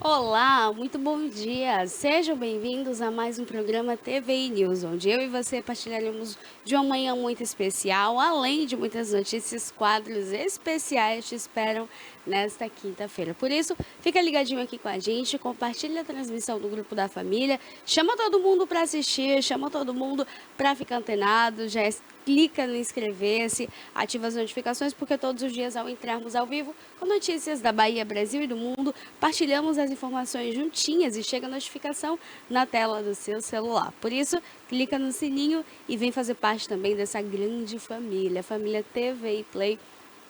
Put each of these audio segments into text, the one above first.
Olá, muito bom dia. Sejam bem-vindos a mais um programa TVI News, onde eu e você partilharemos de uma manhã muito especial, além de muitas notícias, quadros especiais te esperam nesta quinta-feira. Por isso, fica ligadinho aqui com a gente, compartilha a transmissão do grupo da família, chama todo mundo para assistir, chama todo mundo para ficar antenado, clica no inscrever-se, ativa as notificações, porque todos os dias ao entrarmos ao vivo com notícias da Bahia, Brasil e do mundo, partilhamos as informações juntinhas e chega a notificação na tela do seu celular. Por isso, clica no sininho e vem fazer parte também dessa grande família, a família TV Play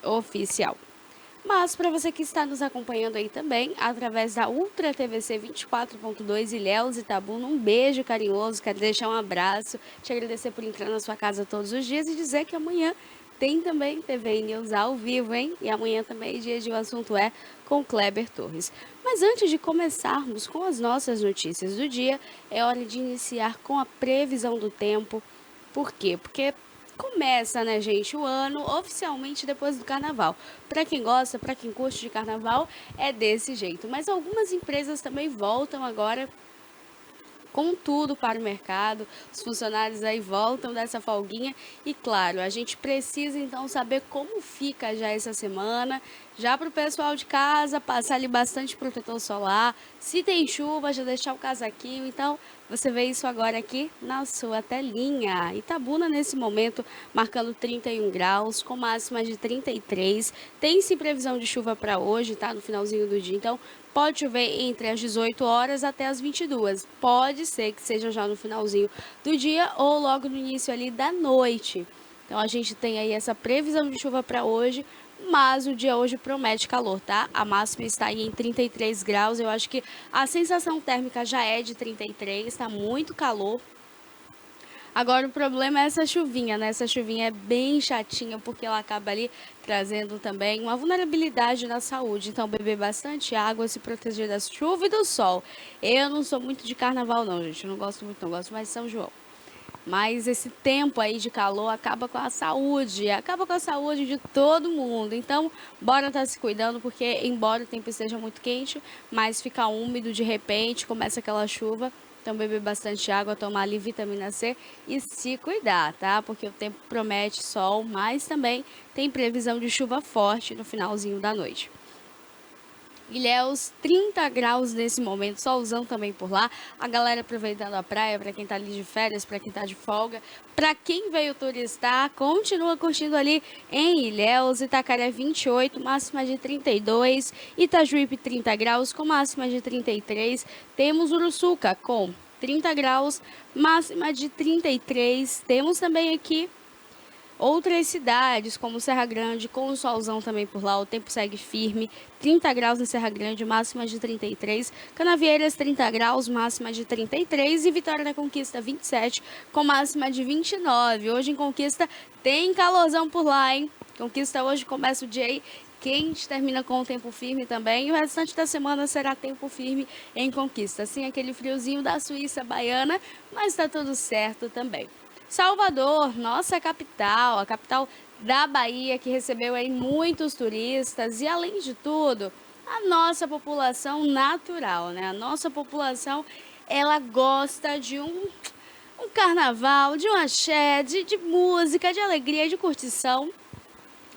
Oficial. Mas para você que está nos acompanhando aí também, através da Ultra TVC 24.2 Ilhéus e Itabuna, um beijo carinhoso, quero deixar um abraço, te agradecer por entrar na sua casa todos os dias e dizer que amanhã tem também TV News ao vivo, hein? E amanhã também é dia de O Assunto É com Kleber Torres. Mas antes de começarmos com as nossas notícias do dia, é hora de iniciar com a previsão do tempo. Por quê? Porque começa, né, gente, o ano oficialmente depois do carnaval. Para quem gosta, para quem curte de carnaval, é desse jeito. Mas algumas empresas também voltam agora com tudo para o mercado, os funcionários aí voltam dessa folguinha e claro, a gente precisa então saber como fica já essa semana, já para o pessoal de casa, passar ali bastante protetor solar, se tem chuva, já deixar o casaquinho, então você vê isso agora aqui na sua telinha. Itabuna nesse momento marcando 31 graus, com máxima de 33, tem-se previsão de chuva para hoje, tá, no finalzinho do dia, então pode chover entre as 18 horas até as 22. Pode ser que seja já no finalzinho do dia ou logo no início ali da noite. Então a gente tem aí essa previsão de chuva para hoje, mas o dia hoje promete calor, tá? A máxima está aí em 33 graus. Eu acho que a sensação térmica já é de 33, está muito calor. Agora o problema é essa chuvinha, né? Essa chuvinha é bem chatinha porque ela acaba ali trazendo também uma vulnerabilidade na saúde. Então beber bastante água, se proteger da chuva e do sol. Eu não sou muito de carnaval não, gente. Eu não gosto muito, não gosto mais de São João. Mas esse tempo aí de calor acaba com a saúde de todo mundo. Então, bora estar se cuidando, porque embora o tempo esteja muito quente, mas fica úmido de repente, começa aquela chuva. Então, beber bastante água, tomar ali vitamina C e se cuidar, tá? Porque o tempo promete sol, mas também tem previsão de chuva forte no finalzinho da noite. Ilhéus, 30 graus nesse momento, solzão também por lá. A galera aproveitando a praia, para quem tá ali de férias, para quem tá de folga. Para quem veio turistar, continua curtindo ali em Ilhéus, Itacaré 28, máxima de 32, Itajuípe 30 graus com máxima de 33. Temos Uruçuca com 30 graus, máxima de 33. Temos também aqui outras cidades, como Serra Grande, com o solzão também por lá, o tempo segue firme, 30 graus em Serra Grande, máxima de 33, Canavieiras 30 graus, máxima de 33 e Vitória da Conquista 27, com máxima de 29. Hoje em Conquista tem calorzão por lá, hein? Conquista hoje começa o dia aí quente, termina com o tempo firme também, e o restante da semana será tempo firme em Conquista. Assim, aquele friozinho da Suíça baiana, mas tá tudo certo também. Salvador, nossa capital, a capital da Bahia, que recebeu aí muitos turistas e, além de tudo, a nossa população natural, né? A nossa população, ela gosta de um carnaval, de um axé, de música, de alegria, de curtição.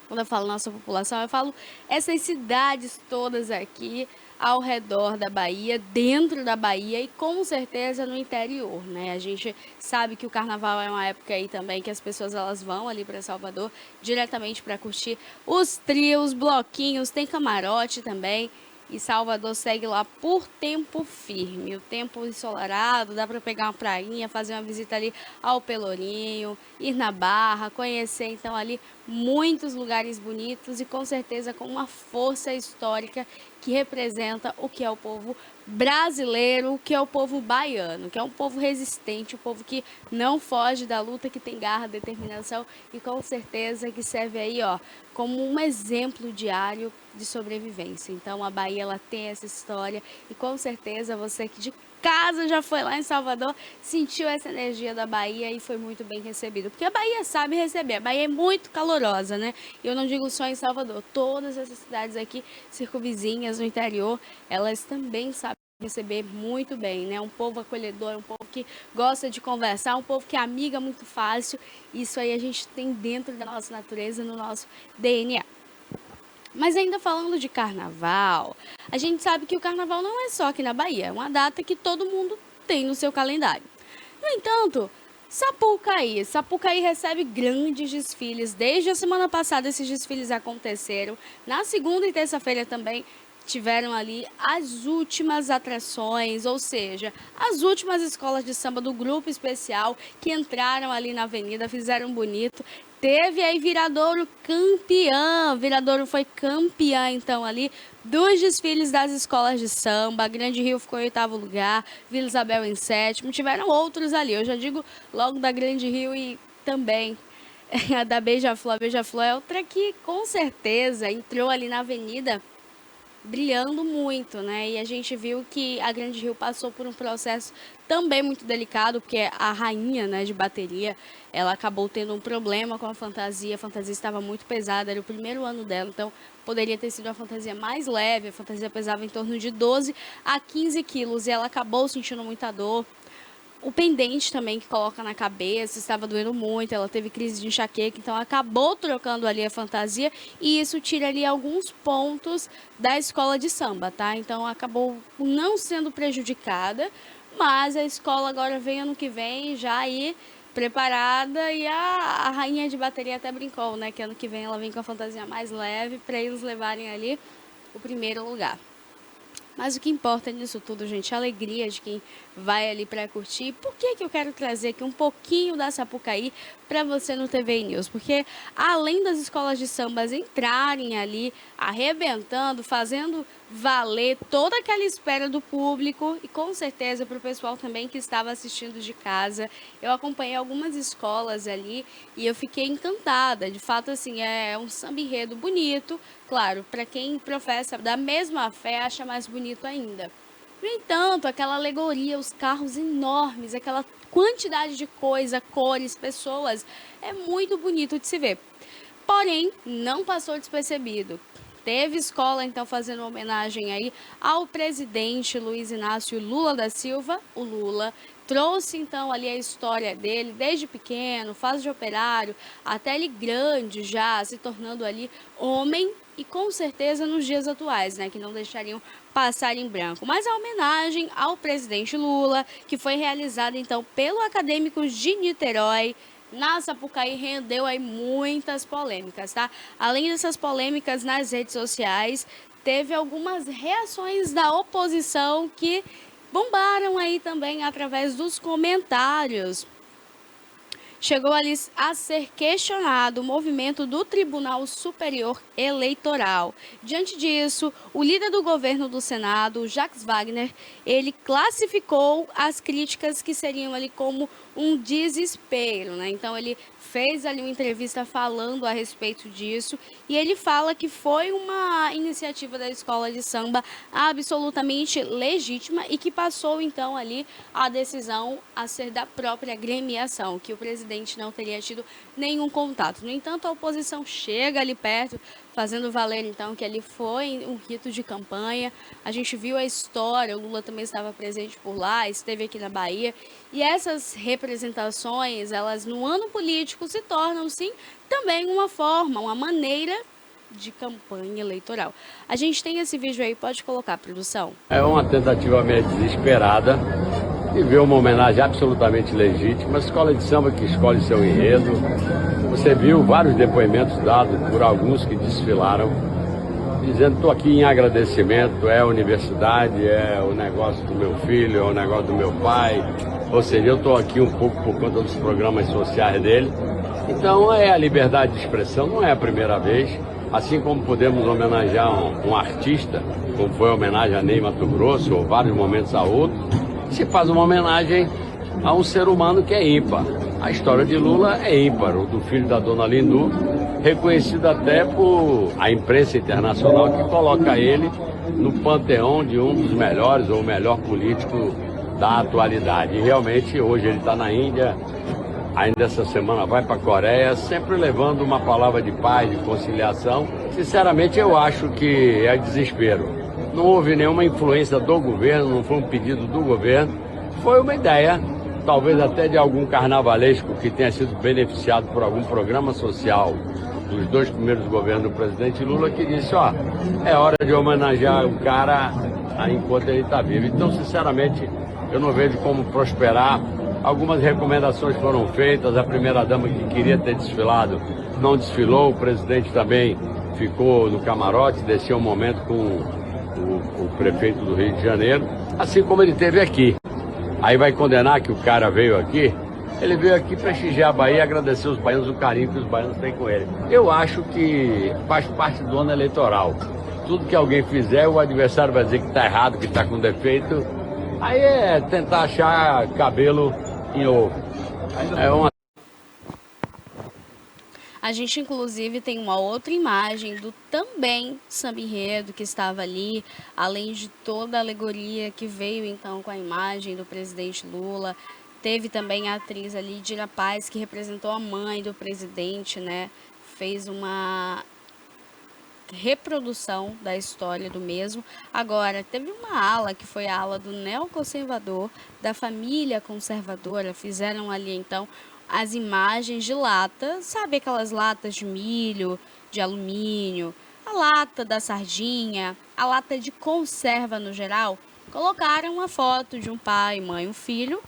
Quando eu falo nossa população, eu falo essas cidades todas aqui ao redor da Bahia, dentro da Bahia e com certeza no interior, né? A gente sabe que o carnaval é uma época aí também que as pessoas elas vão ali para Salvador diretamente para curtir os trios, bloquinhos, tem camarote também. E Salvador segue lá por tempo firme, o tempo ensolarado, dá para pegar uma prainha, fazer uma visita ali ao Pelourinho, ir na Barra, conhecer então ali muitos lugares bonitos e com certeza com uma força histórica que representa o que é o povo brasileiro, o que é o povo baiano, que é um povo resistente, um povo que não foge da luta, que tem garra, determinação e com certeza que serve aí, ó, como um exemplo diário de sobrevivência. Então a Bahia ela tem essa história e com certeza você que de casa, já foi lá em Salvador, sentiu essa energia da Bahia e foi muito bem recebido. Porque a Bahia sabe receber, a Bahia é muito calorosa, né? E eu não digo só em Salvador, todas essas cidades aqui, circunvizinhas, no interior, elas também sabem receber muito bem, né? Um povo acolhedor, um povo que gosta de conversar, um povo que é amiga muito fácil. Isso aí a gente tem dentro da nossa natureza, no nosso DNA. Mas ainda falando de carnaval, a gente sabe que o carnaval não é só aqui na Bahia, é uma data que todo mundo tem no seu calendário. No entanto, Sapucaí recebe grandes desfiles. Desde a semana passada esses desfiles aconteceram. Na segunda e terça-feira também tiveram ali as últimas atrações, ou seja, as últimas escolas de samba do grupo especial que entraram ali na avenida, fizeram bonito. Teve aí Viradouro campeã, Viradouro foi campeã então ali dos desfiles das escolas de samba. Grande Rio ficou em 8º lugar, Vila Isabel em 7º, tiveram outros ali, eu já digo logo da Grande Rio e também a da Beija-Flor. A Beija-Flor é outra que com certeza entrou ali na avenida brilhando muito, né? E a gente viu que a Grande Rio passou por um processo também muito delicado, porque a rainha, né, de bateria, ela acabou tendo um problema com a fantasia estava muito pesada, era o primeiro ano dela, então poderia ter sido uma fantasia mais leve, a fantasia pesava em torno de 12 a 15 quilos, e ela acabou sentindo muita dor. O pendente também que coloca na cabeça estava doendo muito, ela teve crise de enxaqueca, então acabou trocando ali a fantasia e isso tira ali alguns pontos da escola de samba, tá? Então acabou não sendo prejudicada, mas a escola agora vem ano que vem já aí preparada e a rainha de bateria até brincou, né? Que ano que vem ela vem com a fantasia mais leve para eles levarem ali o primeiro lugar. Mas o que importa nisso tudo, gente, é a alegria de quem vai ali para curtir. Por que que eu quero trazer aqui um pouquinho da Sapucaí para você no TV News? Porque além das escolas de sambas entrarem ali, arrebentando, fazendo valer toda aquela espera do público e com certeza para o pessoal também que estava assistindo de casa, eu acompanhei algumas escolas ali e eu fiquei encantada. De fato, assim, é um samba enredo bonito. Claro, para quem professa da mesma fé, acha mais bonito ainda. No entanto, aquela alegoria, os carros enormes, aquela quantidade de coisa, cores, pessoas, é muito bonito de se ver. Porém, não passou despercebido. Teve escola, então, fazendo uma homenagem aí ao presidente Luiz Inácio Lula da Silva, o Lula. Trouxe, então, ali a história dele, desde pequeno, fase de operário, até ele grande já, se tornando ali homem e com certeza nos dias atuais, né, que não deixariam passar em branco. Mas a homenagem ao presidente Lula, que foi realizada, então, pelo Acadêmicos de Niterói, na Sapucaí, rendeu aí muitas polêmicas, tá? Além dessas polêmicas nas redes sociais, teve algumas reações da oposição que bombaram aí também através dos comentários. Chegou ali a ser questionado o movimento do Tribunal Superior Eleitoral. Diante disso, o líder do governo do Senado, Jacques Wagner, ele classificou as críticas que seriam ali como um desespero, né? Então ele fez ali uma entrevista falando a respeito disso e ele fala que foi uma iniciativa da escola de samba absolutamente legítima e que passou então ali a decisão a ser da própria agremiação, que o presidente não teria tido nenhum contato. No entanto, a oposição chega ali perto, fazendo valer então que ali foi um rito de campanha. A gente viu a história, o Lula também estava presente por lá, esteve aqui na Bahia, e essas representações, elas no ano político se tornam sim também uma forma, uma maneira de campanha eleitoral. A gente tem esse vídeo aí, pode colocar, produção? É uma tentativa meio desesperada de ver uma homenagem absolutamente legítima, a escola de samba que escolhe seu enredo. Você viu vários depoimentos dados por alguns que desfilaram, dizendo: estou aqui em agradecimento, é a universidade, é o negócio do meu filho, é o negócio do meu pai. Ou seja, eu estou aqui um pouco por conta dos programas sociais dele. Então é a liberdade de expressão, não é a primeira vez. Assim como podemos homenagear um artista, como foi a homenagem a Ney Matogrosso, ou vários momentos a outros, se faz uma homenagem a um ser humano que é ímpar. A história de Lula é ímpar, o do filho da dona Lindu, reconhecido até por a imprensa internacional, que coloca ele no panteão de um dos melhores ou o melhor político da atualidade. E realmente hoje ele está na Índia, ainda essa semana vai para a Coreia, sempre levando uma palavra de paz, de conciliação. Sinceramente, eu acho que é desespero. Não houve nenhuma influência do governo, não foi um pedido do governo, foi uma ideia, talvez até de algum carnavalesco que tenha sido beneficiado por algum programa social dos 2 primeiros governos do presidente Lula, que disse, ó, é hora de homenagear o cara enquanto ele está vivo. Então, sinceramente, eu não vejo como prosperar. Algumas recomendações foram feitas, a primeira-dama que queria ter desfilado não desfilou, o presidente também ficou no camarote, desceu um momento com o prefeito do Rio de Janeiro, assim como ele teve aqui. Aí vai condenar que o cara veio aqui? Ele veio aqui prestigiar a Bahia e agradecer os baianos, o carinho que os baianos têm com ele. Eu acho que faz parte do ano eleitoral. Tudo que alguém fizer, o adversário vai dizer que está errado, que está com defeito. Aí é tentar achar cabelo em ovo. É uma... A gente, inclusive, tem uma outra imagem do também samba enredo que estava ali, além de toda a alegoria que veio, então, com a imagem do presidente Lula. Teve também a atriz ali, Dira Paz, que representou a mãe do presidente, né? Fez uma reprodução da história do mesmo. Agora, teve uma ala, que foi a ala do neoconservador, da família conservadora, fizeram ali, então, as imagens de lata, sabe aquelas latas de milho, de alumínio, a lata da sardinha, a lata de conserva no geral, colocaram uma foto de um pai, mãe, um filho.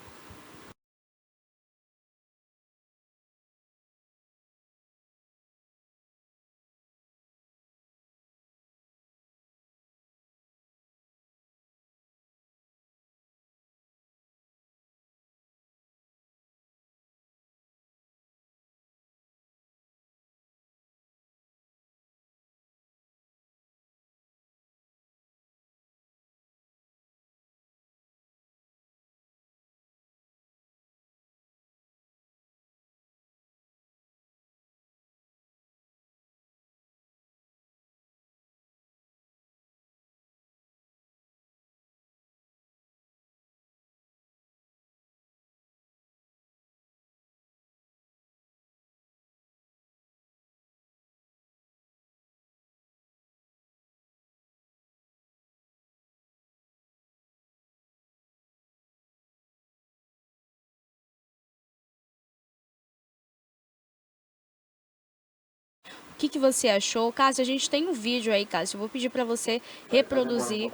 O que você achou? Cássio, a gente tem um vídeo aí, Cássio. Eu vou pedir para você reproduzir.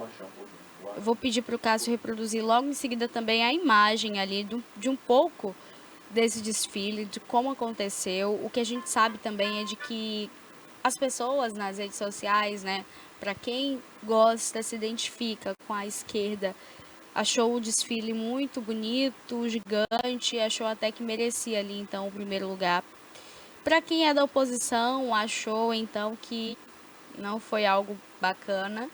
Eu vou pedir para o Cássio reproduzir logo em seguida também a imagem ali de um pouco desse desfile, de como aconteceu. O que a gente sabe também é de que as pessoas nas redes sociais, né, para quem gosta, se identifica com a esquerda, achou o desfile muito bonito, gigante, achou até que merecia ali então o primeiro lugar. Para quem é da oposição, achou então que não foi algo bacana.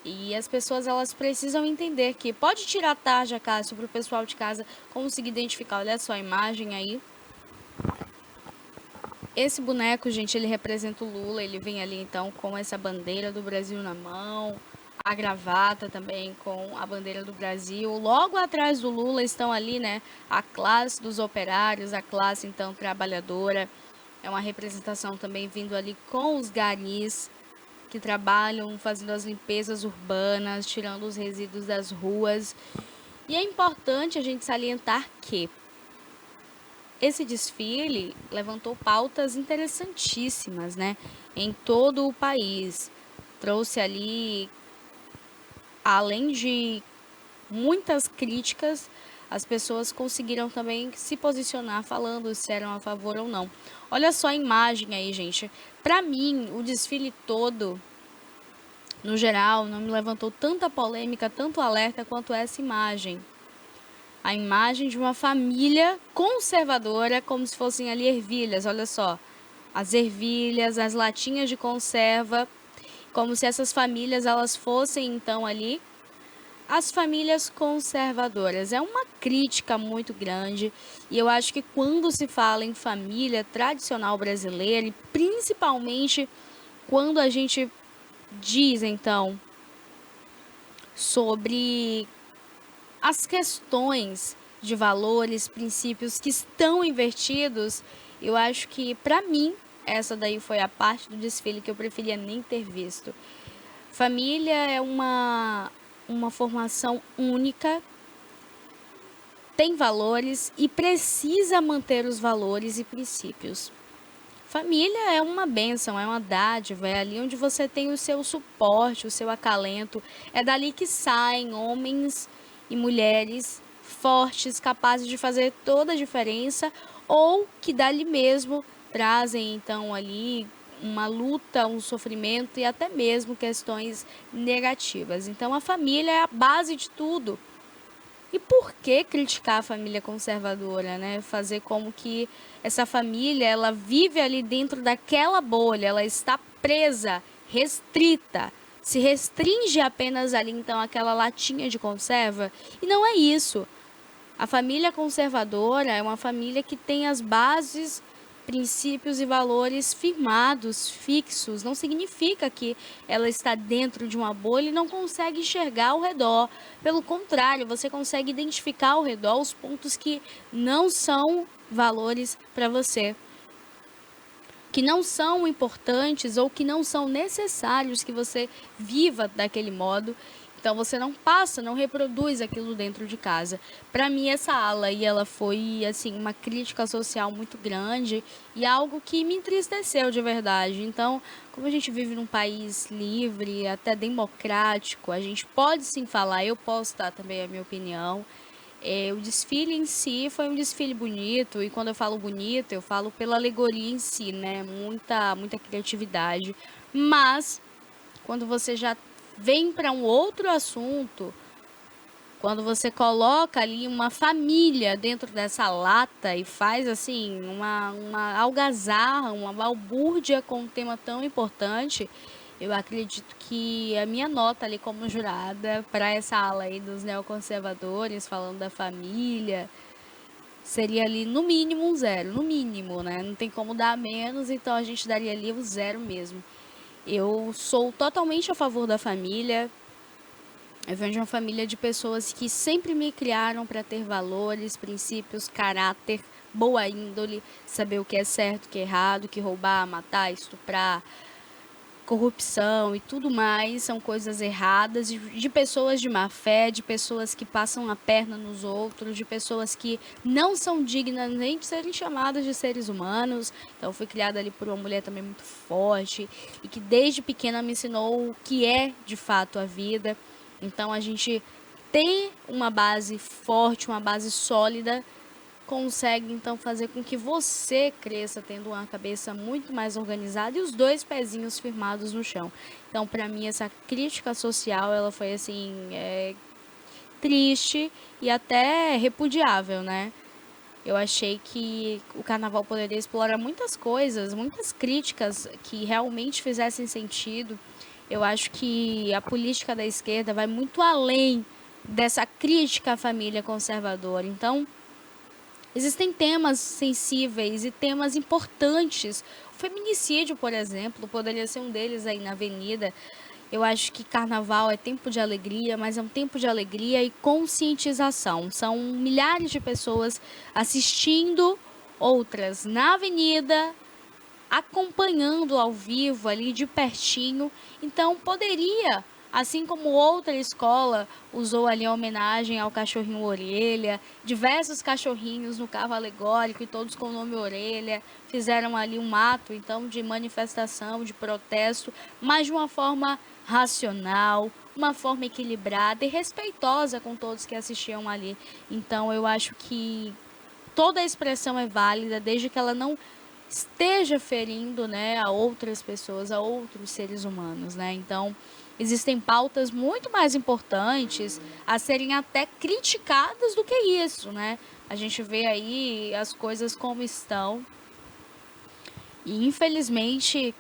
E as pessoas elas precisam entender que pode tirar a tarja, Cássio, para o pessoal de casa conseguir identificar. Olha só a imagem aí. Esse boneco, gente, ele representa o Lula. Ele vem ali então com essa bandeira do Brasil na mão, a gravata também com a bandeira do Brasil. Logo atrás do Lula estão ali, né, a classe dos operários, a classe então trabalhadora. É uma representação também vindo ali com os garis que trabalham fazendo as limpezas urbanas, tirando os resíduos das ruas. E é importante a gente salientar que esse desfile levantou pautas interessantíssimas, né, em todo o país. Trouxe ali, além de muitas críticas, as pessoas conseguiram também se posicionar falando se eram a favor ou não. Olha só a imagem aí, gente. Para mim, o desfile todo, no geral, não me levantou tanta polêmica, tanto alerta quanto essa imagem. A imagem de uma família conservadora, como se fossem ali ervilhas, olha só. As ervilhas, as latinhas de conserva, como se essas famílias elas fossem então ali as famílias conservadoras. É uma crítica muito grande e eu acho que quando se fala em família tradicional brasileira e principalmente quando a gente diz então sobre as questões de valores, princípios que estão invertidos, eu acho que, para mim, essa daí foi a parte do desfile que eu preferia nem ter visto. Família é uma formação única, tem valores e precisa manter os valores e princípios. Família é uma bênção, é uma dádiva, é ali onde você tem o seu suporte, o seu acalento. É dali que saem homens e mulheres fortes, capazes de fazer toda a diferença, ou que dali mesmo trazem então ali uma luta, um sofrimento e até mesmo questões negativas. Então a família é a base de tudo. E por que criticar a família conservadora, né? Fazer como que essa família, ela vive ali dentro daquela bolha, ela está presa, restrita, se restringe apenas ali então aquela latinha de conserva. E não é isso. A família conservadora é uma família que tem as bases, princípios e valores firmados, fixos. Não significa que ela está dentro de uma bolha e não consegue enxergar ao redor. Pelo contrário, você consegue identificar ao redor os pontos que não são valores para você, que não são importantes ou que não são necessários que você viva daquele modo. Então você não passa, não reproduz aquilo dentro de casa. Para mim essa ala aí, ela foi assim uma crítica social muito grande e algo que me entristeceu de verdade. Então, como a gente vive num país livre, até democrático, a gente pode sim falar, eu posso dar também a minha opinião. O desfile em si foi um desfile bonito, e quando eu falo bonito, eu falo pela alegoria em si, né? Muita criatividade. Mas quando você já vem para um outro assunto, quando você coloca ali uma família dentro dessa lata e faz assim uma algazarra, uma balbúrdia com um tema tão importante, eu acredito que a minha nota ali como jurada para essa ala aí dos neoconservadores, falando da família, seria ali no mínimo um zero, no mínimo, né? Não tem como dar menos, então a gente daria ali o zero mesmo. Eu sou totalmente a favor da família. Eu venho de uma família de pessoas que sempre me criaram para ter valores, princípios, caráter, boa índole, saber o que é certo, o que é errado, que roubar, matar, estuprar, corrupção e tudo mais são coisas erradas, de pessoas de má fé, de pessoas que passam a perna nos outros, de pessoas que não são dignas nem de serem chamadas de seres humanos. Então, eu fui criada ali por uma mulher também muito forte e que desde pequena me ensinou o que é de fato a vida. Então, a gente ter uma base forte, uma base sólida, consegue então fazer com que você cresça tendo uma cabeça muito mais organizada e os dois pezinhos firmados no chão. Então, para mim, essa crítica social, ela foi assim, triste e até repudiável, né? Eu achei que o carnaval poderia explorar muitas coisas, muitas críticas que realmente fizessem sentido. Eu acho que a política da esquerda vai muito além dessa crítica à família conservadora. Então, existem temas sensíveis e temas importantes. O feminicídio, por exemplo, poderia ser um deles aí na avenida. Eu acho que carnaval é tempo de alegria, mas é um tempo de alegria e conscientização. São milhares de pessoas assistindo, outras na avenida, acompanhando ao vivo ali de pertinho. Então poderia, assim como outra escola usou ali a homenagem ao cachorrinho Orelha, diversos cachorrinhos no carro alegórico e todos com o nome Orelha, fizeram ali um ato então de manifestação, de protesto, mas de uma forma racional, uma forma equilibrada e respeitosa com todos que assistiam ali. Então eu acho que toda a expressão é válida, desde que ela não esteja ferindo, né, a outras pessoas, a outros seres humanos, né? Então, existem pautas muito mais importantes a serem até criticadas do que isso, né? A gente vê aí as coisas como estão e, infelizmente,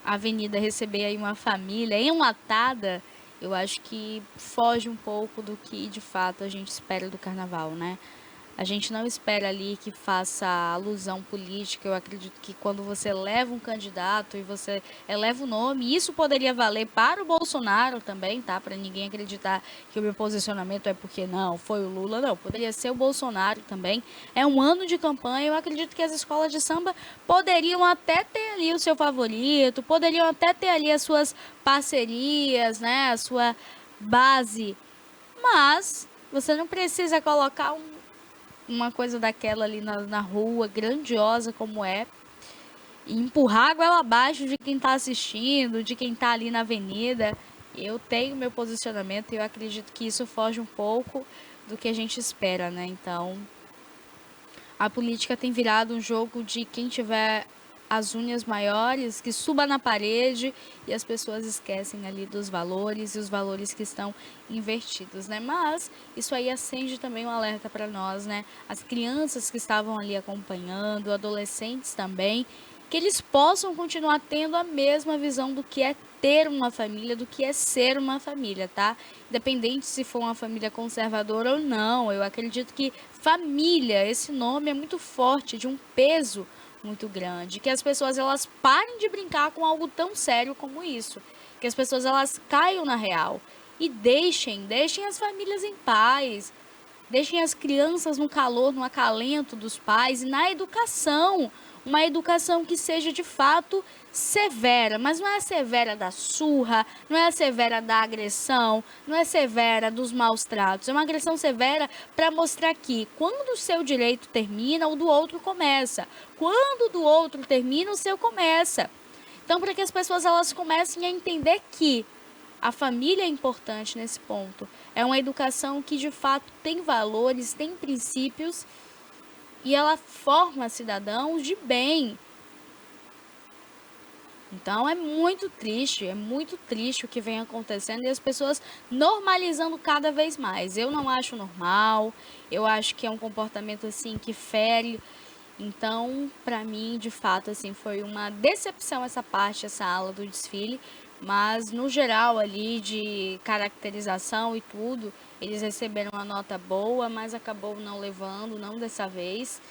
a Avenida receber aí uma família enlatada, eu acho que foge um pouco do que, de fato, a gente espera do carnaval, né? A gente não espera ali que faça alusão política. Eu acredito que quando você eleva um candidato e você eleva o nome, isso poderia valer para o Bolsonaro também, tá? Para ninguém acreditar que o meu posicionamento é porque não, foi o Lula, não. Poderia ser o Bolsonaro também. É um ano de campanha, eu acredito que as escolas de samba poderiam até ter ali o seu favorito, poderiam até ter ali as suas parcerias, né? A sua base. Mas você não precisa colocar uma coisa daquela ali na rua, grandiosa como é, e empurrar a goela abaixo de quem está assistindo, de quem está ali na avenida. Eu tenho meu posicionamento e eu acredito que isso foge um pouco do que a gente espera, né? Então, a política tem virado um jogo de quem tiver as unhas maiores, que suba na parede, e as pessoas esquecem ali dos valores e os valores que estão invertidos, né? Mas isso aí acende também um alerta para nós, né? As crianças que estavam ali acompanhando, adolescentes também, que eles possam continuar tendo a mesma visão do que é ter uma família, do que é ser uma família, tá? Independente se for uma família conservadora ou não, eu acredito que família, esse nome é muito forte, de um peso muito grande, que as pessoas elas parem de brincar com algo tão sério como isso, que as pessoas elas caiam na real e deixem as famílias em paz, deixem as crianças no calor, no acalento dos pais e na educação, uma educação que seja de fato severa, mas não é severa da surra, não é severa da agressão, não é severa dos maus tratos, é uma agressão severa para mostrar que quando o seu direito termina, o do outro começa, quando o do outro termina, o seu começa. Então, para que as pessoas elas comecem a entender que a família é importante nesse ponto. É uma educação que de fato tem valores, tem princípios e ela forma cidadãos de bem. Então é muito triste o que vem acontecendo e as pessoas normalizando cada vez mais. Eu não acho normal, eu acho que é um comportamento assim que fere. Então, para mim, de fato, assim, foi uma decepção essa parte, essa ala do desfile, mas no geral ali de caracterização e tudo, eles receberam uma nota boa, mas acabou não levando, não dessa vez.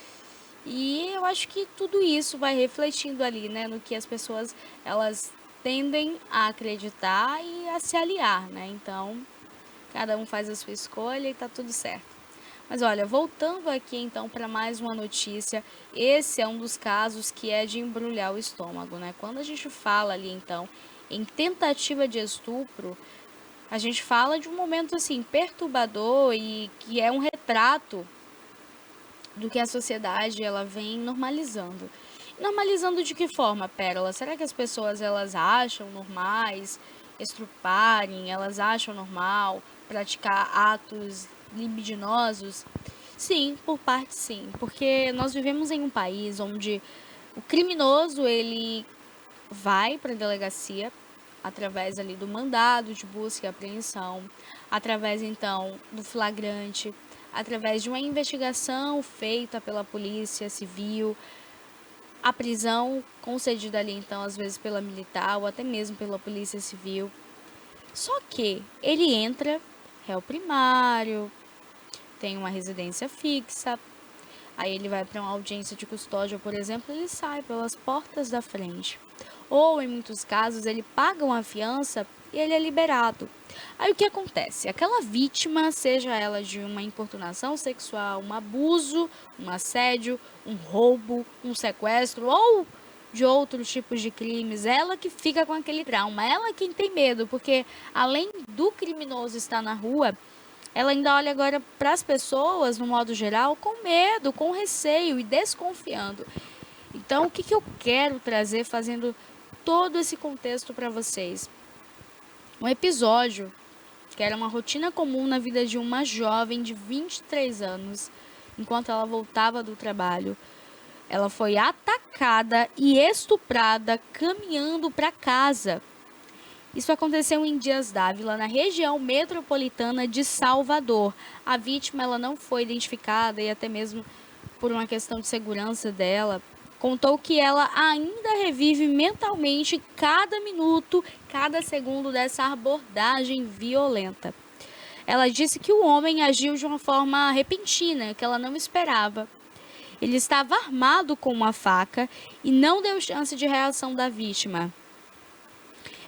E eu acho que tudo isso vai refletindo ali, né, no que as pessoas elas tendem a acreditar e a se aliar, né? Então, cada um faz a sua escolha e tá tudo certo. Mas olha, voltando aqui então para mais uma notícia, esse é um dos casos que é de embrulhar o estômago, né? Quando a gente fala ali então em tentativa de estupro, a gente fala de um momento assim perturbador e que é um retrato do que a sociedade ela vem normalizando. Normalizando de que forma, Pérola? Será que as pessoas elas acham normais estruparem, elas acham normal praticar atos libidinosos? Sim, por parte sim, porque nós vivemos em um país onde o criminoso ele vai para a delegacia através ali do mandado de busca e apreensão, através então do flagrante, através de uma investigação feita pela polícia civil, a prisão concedida ali então às vezes pela militar ou até mesmo pela polícia civil. Só que ele entra réu primário, tem uma residência fixa, aí ele vai para uma audiência de custódia, por exemplo, ele sai pelas portas da frente. Ou, em muitos casos, ele paga uma fiança e ele é liberado. Aí o que acontece? Aquela vítima, seja ela de uma importunação sexual, um abuso, um assédio, um roubo, um sequestro ou de outros tipos de crimes, ela que fica com aquele trauma, ela quem tem medo, porque além do criminoso estar na rua, ela ainda olha agora para as pessoas, no modo geral, com medo, com receio e desconfiando. Então, o que eu quero trazer fazendo todo esse contexto para vocês? Um episódio que era uma rotina comum na vida de uma jovem de 23 anos, enquanto ela voltava do trabalho. Ela foi atacada e estuprada caminhando para casa. Isso aconteceu em Dias d'Ávila, na região metropolitana de Salvador. A vítima ela não foi identificada e até mesmo por uma questão de segurança dela, contou que ela ainda revive mentalmente cada minuto, cada segundo dessa abordagem violenta. Ela disse que o homem agiu de uma forma repentina, que ela não esperava. Ele estava armado com uma faca e não deu chance de reação da vítima.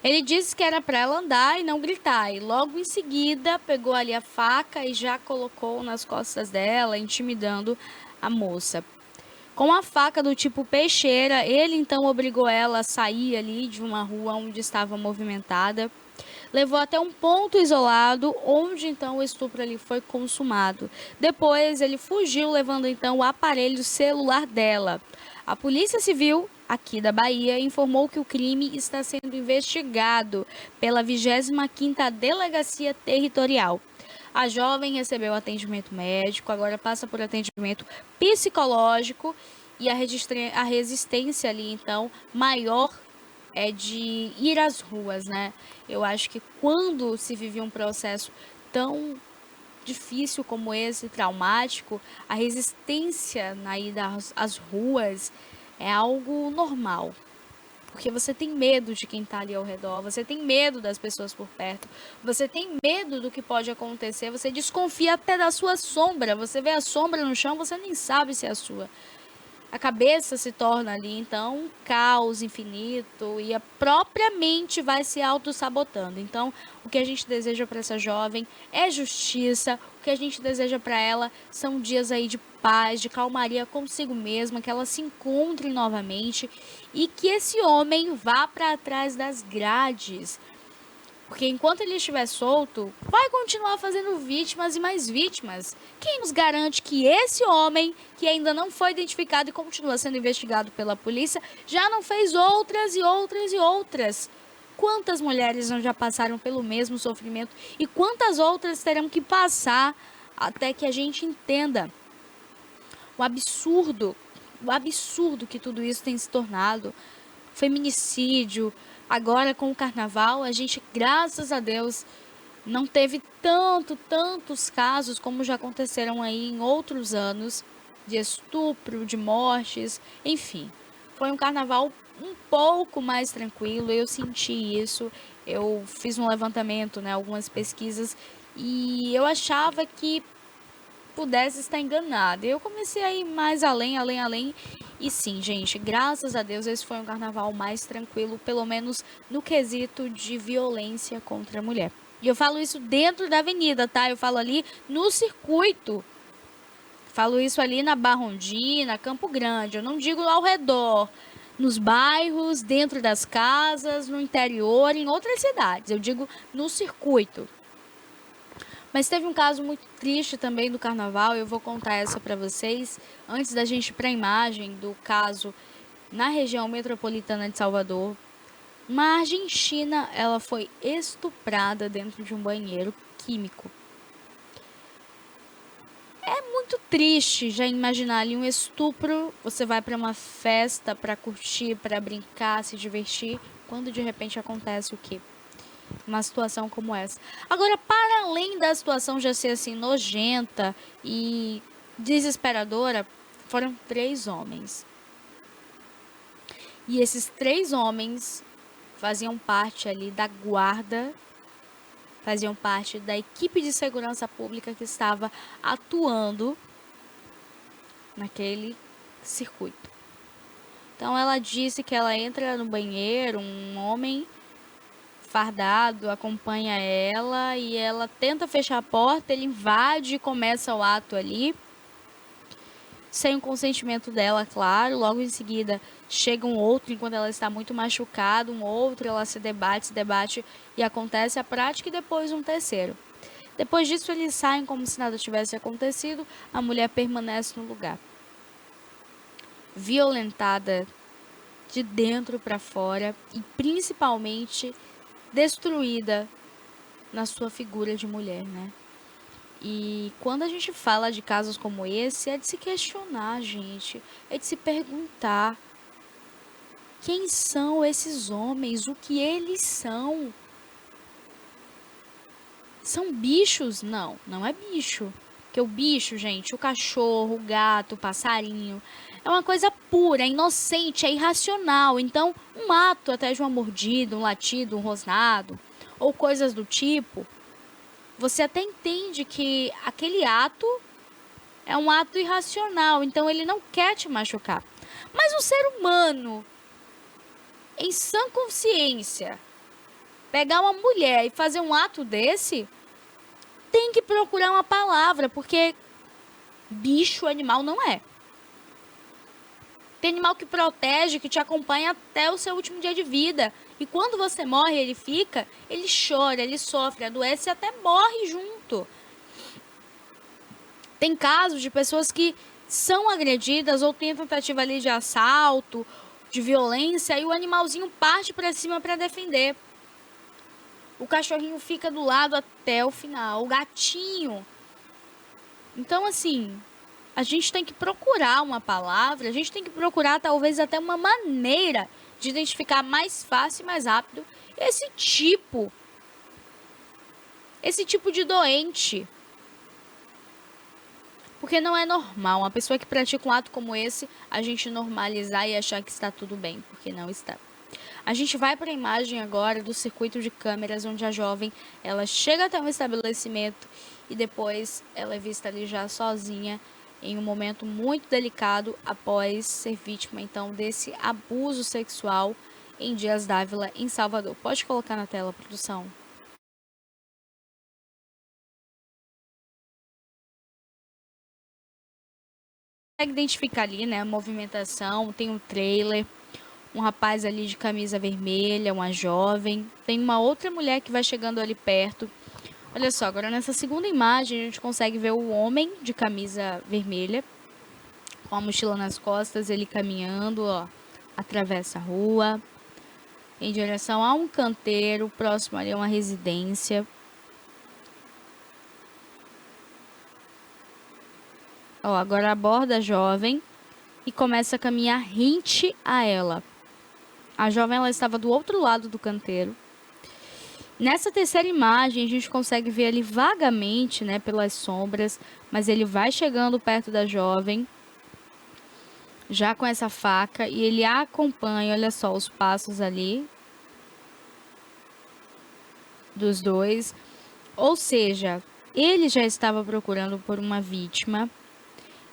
Ele disse que era para ela andar e não gritar, e logo em seguida pegou ali a faca e já colocou nas costas dela, intimidando a moça. Com a faca do tipo peixeira, ele então obrigou ela a sair ali de uma rua onde estava movimentada. Levou até um ponto isolado, onde então o estupro ali foi consumado. Depois ele fugiu, levando então o aparelho celular dela. A Polícia Civil aqui da Bahia informou que o crime está sendo investigado pela 25ª Delegacia Territorial. A jovem recebeu atendimento médico, agora passa por atendimento psicológico e a resistência ali, então, maior é de ir às ruas, né? Eu acho que quando se vive um processo tão difícil como esse, traumático, a resistência na ida às ruas é algo normal. Porque você tem medo de quem está ali ao redor, você tem medo das pessoas por perto, você tem medo do que pode acontecer, você desconfia até da sua sombra, você vê a sombra no chão, você nem sabe se é a sua. A cabeça se torna ali, então, um caos infinito e a própria mente vai se auto-sabotando. Então, o que a gente deseja para essa jovem é justiça, o que a gente deseja para ela são dias aí de paz, de calmaria consigo mesma, que ela se encontre novamente e que esse homem vá para trás das grades. Porque enquanto ele estiver solto, vai continuar fazendo vítimas e mais vítimas. Quem nos garante que esse homem, que ainda não foi identificado e continua sendo investigado pela polícia, já não fez outras e outras e outras? Quantas mulheres não já passaram pelo mesmo sofrimento e quantas outras terão que passar até que a gente entenda o absurdo que tudo isso tem se tornado. Feminicídio. Agora, com o carnaval, a gente, graças a Deus, não teve tantos casos como já aconteceram aí em outros anos, de estupro, de mortes, enfim. Foi um carnaval um pouco mais tranquilo, eu senti isso, eu fiz um levantamento, né, algumas pesquisas, e eu achava que pudesse estar enganada. Eu comecei a ir mais além, e sim, gente, graças a Deus esse foi um carnaval mais tranquilo, pelo menos no quesito de violência contra a mulher. E eu falo isso dentro da avenida, tá? Eu falo ali no circuito. Falo isso ali na Barrondina, Campo Grande. Eu não digo ao redor, nos bairros, dentro das casas, no interior, em outras cidades. Eu digo no circuito. Mas teve um caso muito triste também do carnaval, eu vou contar essa para vocês, antes da gente ir para a imagem do caso na região metropolitana de Salvador. Uma argentina, ela foi estuprada dentro de um banheiro químico. É muito triste já imaginar ali um estupro, você vai para uma festa para curtir, para brincar, se divertir, quando de repente acontece o quê? Uma situação como essa. Agora, para além da situação já ser assim nojenta e desesperadora, foram 3 homens. E esses 3 homens faziam parte ali da guarda, faziam parte da equipe de segurança pública que estava atuando naquele circuito. Então ela disse que ela entra no banheiro, um homem fardado acompanha ela e ela tenta fechar a porta, ele invade e começa o ato ali, sem o consentimento dela, claro. Logo em seguida chega um outro, enquanto ela está muito machucada, um outro, ela se debate e acontece a prática, e depois um terceiro. Depois disso eles saem como se nada tivesse acontecido, a mulher permanece no lugar, violentada de dentro para fora e principalmente destruída na sua figura de mulher, né? E quando a gente fala de casos como esse, é de se questionar, gente, é de se perguntar quem são esses homens, o que eles são. São bichos? Não, não é bicho. Porque o bicho, gente, o cachorro, o gato, o passarinho, é uma coisa pura, é inocente, é irracional. Então, um ato até de uma mordida, um latido, um rosnado, ou coisas do tipo, você até entende que aquele ato é um ato irracional, então ele não quer te machucar. Mas o ser humano, em sã consciência, pegar uma mulher e fazer um ato desse, tem que procurar uma palavra, porque bicho, animal não é. Tem animal que protege, que te acompanha até o seu último dia de vida. E quando você morre, ele chora, ele sofre, adoece e até morre junto. Tem casos de pessoas que são agredidas ou tem tentativa ali de assalto, de violência, e o animalzinho parte para cima para defender. O cachorrinho fica do lado até o final, o gatinho. Então, assim, a gente tem que procurar uma palavra, a gente tem que procurar talvez até uma maneira de identificar mais fácil e mais rápido esse tipo de doente. Porque não é normal uma pessoa que pratica um ato como esse, a gente normalizar e achar que está tudo bem, porque não está. A gente vai para a imagem agora do circuito de câmeras, onde a jovem, ela chega até um estabelecimento e depois ela é vista ali já sozinha, em um momento muito delicado, após ser vítima, então, desse abuso sexual em Dias Dávila, em Salvador. Pode colocar na tela, produção. Consegue identificar ali, né, a movimentação, tem um trailer, um rapaz ali de camisa vermelha, uma jovem, tem uma outra mulher que vai chegando ali perto. Olha só, agora nessa segunda imagem a gente consegue ver o homem de camisa vermelha, com a mochila nas costas, ele caminhando, ó, atravessa a rua, em direção a um canteiro, próximo ali a uma residência. Ó, agora aborda a jovem e começa a caminhar rente a ela. A jovem, ela estava do outro lado do canteiro. Nessa terceira imagem, a gente consegue ver ali vagamente, né, pelas sombras, mas ele vai chegando perto da jovem, já com essa faca, e ele a acompanha, olha só, os passos ali dos dois. Ou seja, ele já estava procurando por uma vítima,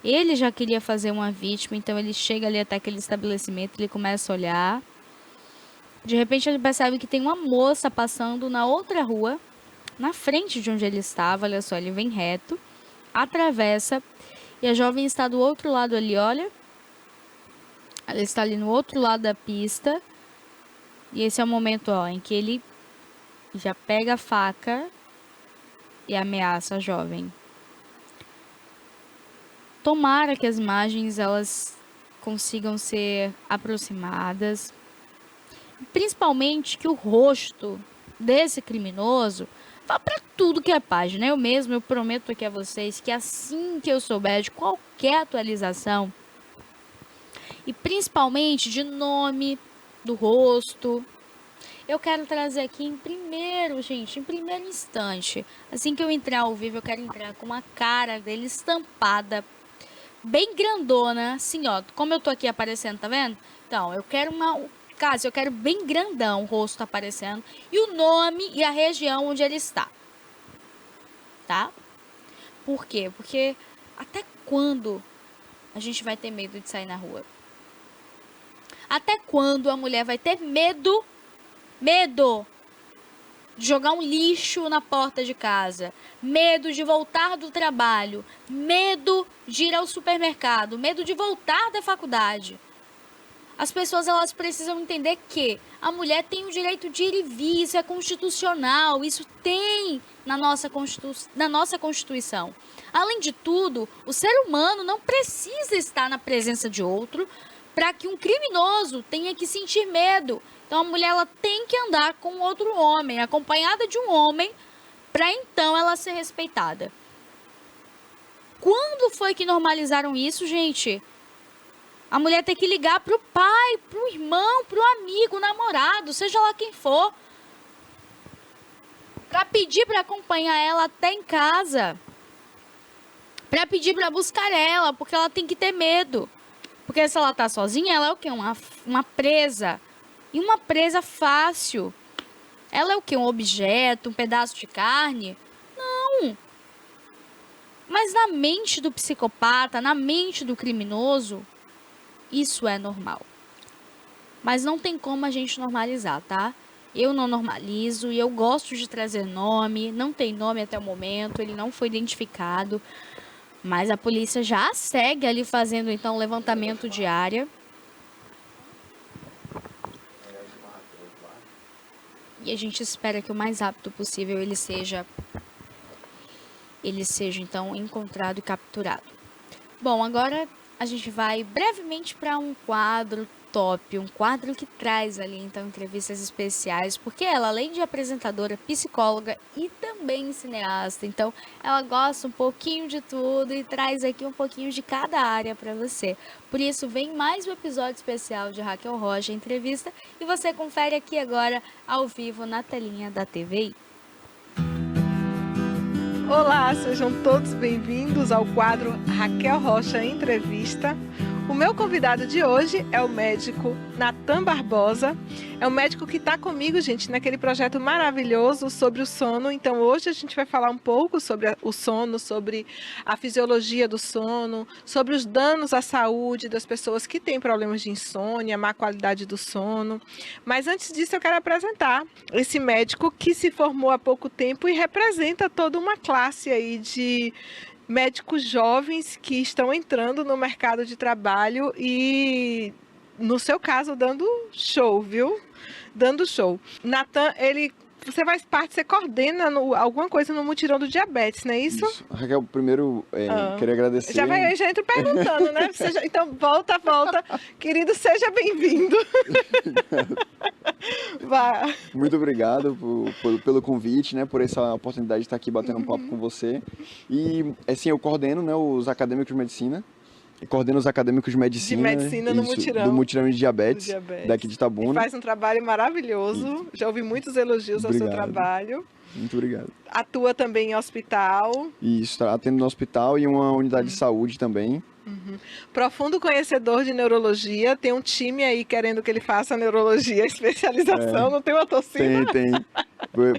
ele já queria fazer uma vítima, então ele chega ali até aquele estabelecimento, ele começa a olhar. De repente ele percebe que tem uma moça passando na outra rua, na frente de onde ele estava, olha só, ele vem reto, atravessa, e a jovem está do outro lado ali, olha. Ela está ali no outro lado da pista, e esse é o momento, ó, em que ele já pega a faca e ameaça a jovem. Tomara que as imagens, elas consigam ser aproximadas, principalmente que o rosto desse criminoso vá para tudo que é página. Eu prometo aqui a vocês que assim que eu souber de qualquer atualização, e principalmente de nome do rosto, eu quero trazer aqui em primeiro instante. Assim que eu entrar ao vivo, eu quero entrar com a cara dele estampada, bem grandona, assim, ó, como eu tô aqui aparecendo, tá vendo? Então, eu quero eu quero bem grandão o rosto aparecendo e o nome e a região onde ele está, tá? Por quê? Porque até quando a gente vai ter medo de sair na rua? Até quando a mulher vai ter medo de jogar um lixo na porta de casa, medo de voltar do trabalho, medo de ir ao supermercado, medo de voltar da faculdade? As pessoas, elas precisam entender que a mulher tem o direito de ir e vir, isso é constitucional, isso tem na nossa Constituição. Além de tudo, o ser humano não precisa estar na presença de outro para que um criminoso tenha que sentir medo. Então a mulher, ela tem que andar com outro homem, acompanhada de um homem, para então ela ser respeitada. Quando foi que normalizaram isso, gente? A mulher tem que ligar pro pai, pro irmão, pro amigo, namorado, seja lá quem for, para pedir para acompanhar ela até em casa, para pedir para buscar ela, porque ela tem que ter medo. Porque se ela tá sozinha, ela é o quê? Uma presa. E uma presa fácil. Ela é o quê? Um objeto, um pedaço de carne? Mas na mente do psicopata, na mente do criminoso, isso é normal. Mas não tem como a gente normalizar, tá? Eu não normalizo e eu gosto de trazer nome. Não tem nome até o momento, ele não foi identificado. Mas a polícia já segue ali fazendo, então, levantamento de área. E a gente espera que o mais rápido possível ele seja então, encontrado e capturado. Bom, agora a gente vai brevemente para um quadro top, um quadro que traz ali, então, entrevistas especiais, porque ela, além de apresentadora, psicóloga e também cineasta, então, ela gosta um pouquinho de tudo e traz aqui um pouquinho de cada área para você. Por isso, vem mais um episódio especial de Raquel Rocha Entrevista e você confere aqui agora, ao vivo, na telinha da TVI. Olá, sejam todos bem-vindos ao quadro Raquel Rocha Entrevista. O meu convidado de hoje é o médico Natan Barbosa. É um médico que está comigo, gente, naquele projeto maravilhoso sobre o sono. Então, hoje a gente vai falar um pouco sobre o sono, sobre a fisiologia do sono, sobre os danos à saúde das pessoas que têm problemas de insônia, má qualidade do sono. Mas antes disso, eu quero apresentar esse médico que se formou há pouco tempo e representa toda uma classe aí de médicos jovens que estão entrando no mercado de trabalho e, no seu caso, dando show, viu? Dando show. Natan, você faz parte, você coordena alguma coisa no Mutirão do Diabetes, não é isso? Isso. Raquel, primeiro, queria agradecer. Já entro perguntando, né? Então, volta. Querido, seja bem-vindo. Muito obrigado pelo convite, né? Por essa oportunidade de estar aqui batendo um papo com você. E, assim, eu coordeno, né, os acadêmicos de medicina. E coordeno os acadêmicos de medicina. De medicina no Mutirão. Do Mutirão de Diabetes, daqui de Itabuna. E faz um trabalho maravilhoso. Já ouvi muitos elogios ao seu trabalho. Muito obrigado. Atua também em hospital. Isso, atendo no hospital e uma unidade de saúde também. Profundo conhecedor de neurologia. Tem um time aí querendo que ele faça neurologia, especialização. Não tem uma torcida? Tem.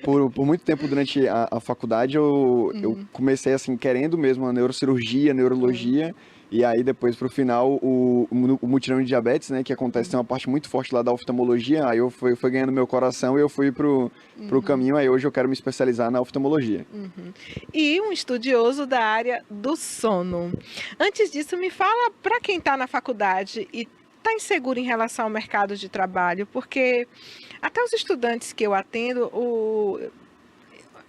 Por muito tempo durante a faculdade eu comecei assim, querendo mesmo a neurocirurgia, neurologia. E aí depois pro final o Mutirão de Diabetes, né, que acontece, tem uma parte muito forte lá da oftalmologia, aí eu fui ganhando meu coração e eu fui pro caminho, aí hoje eu quero me especializar na oftalmologia. E um estudioso da área do sono. Antes disso, me fala para quem está na faculdade e está inseguro em relação ao mercado de trabalho, porque até os estudantes que eu atendo,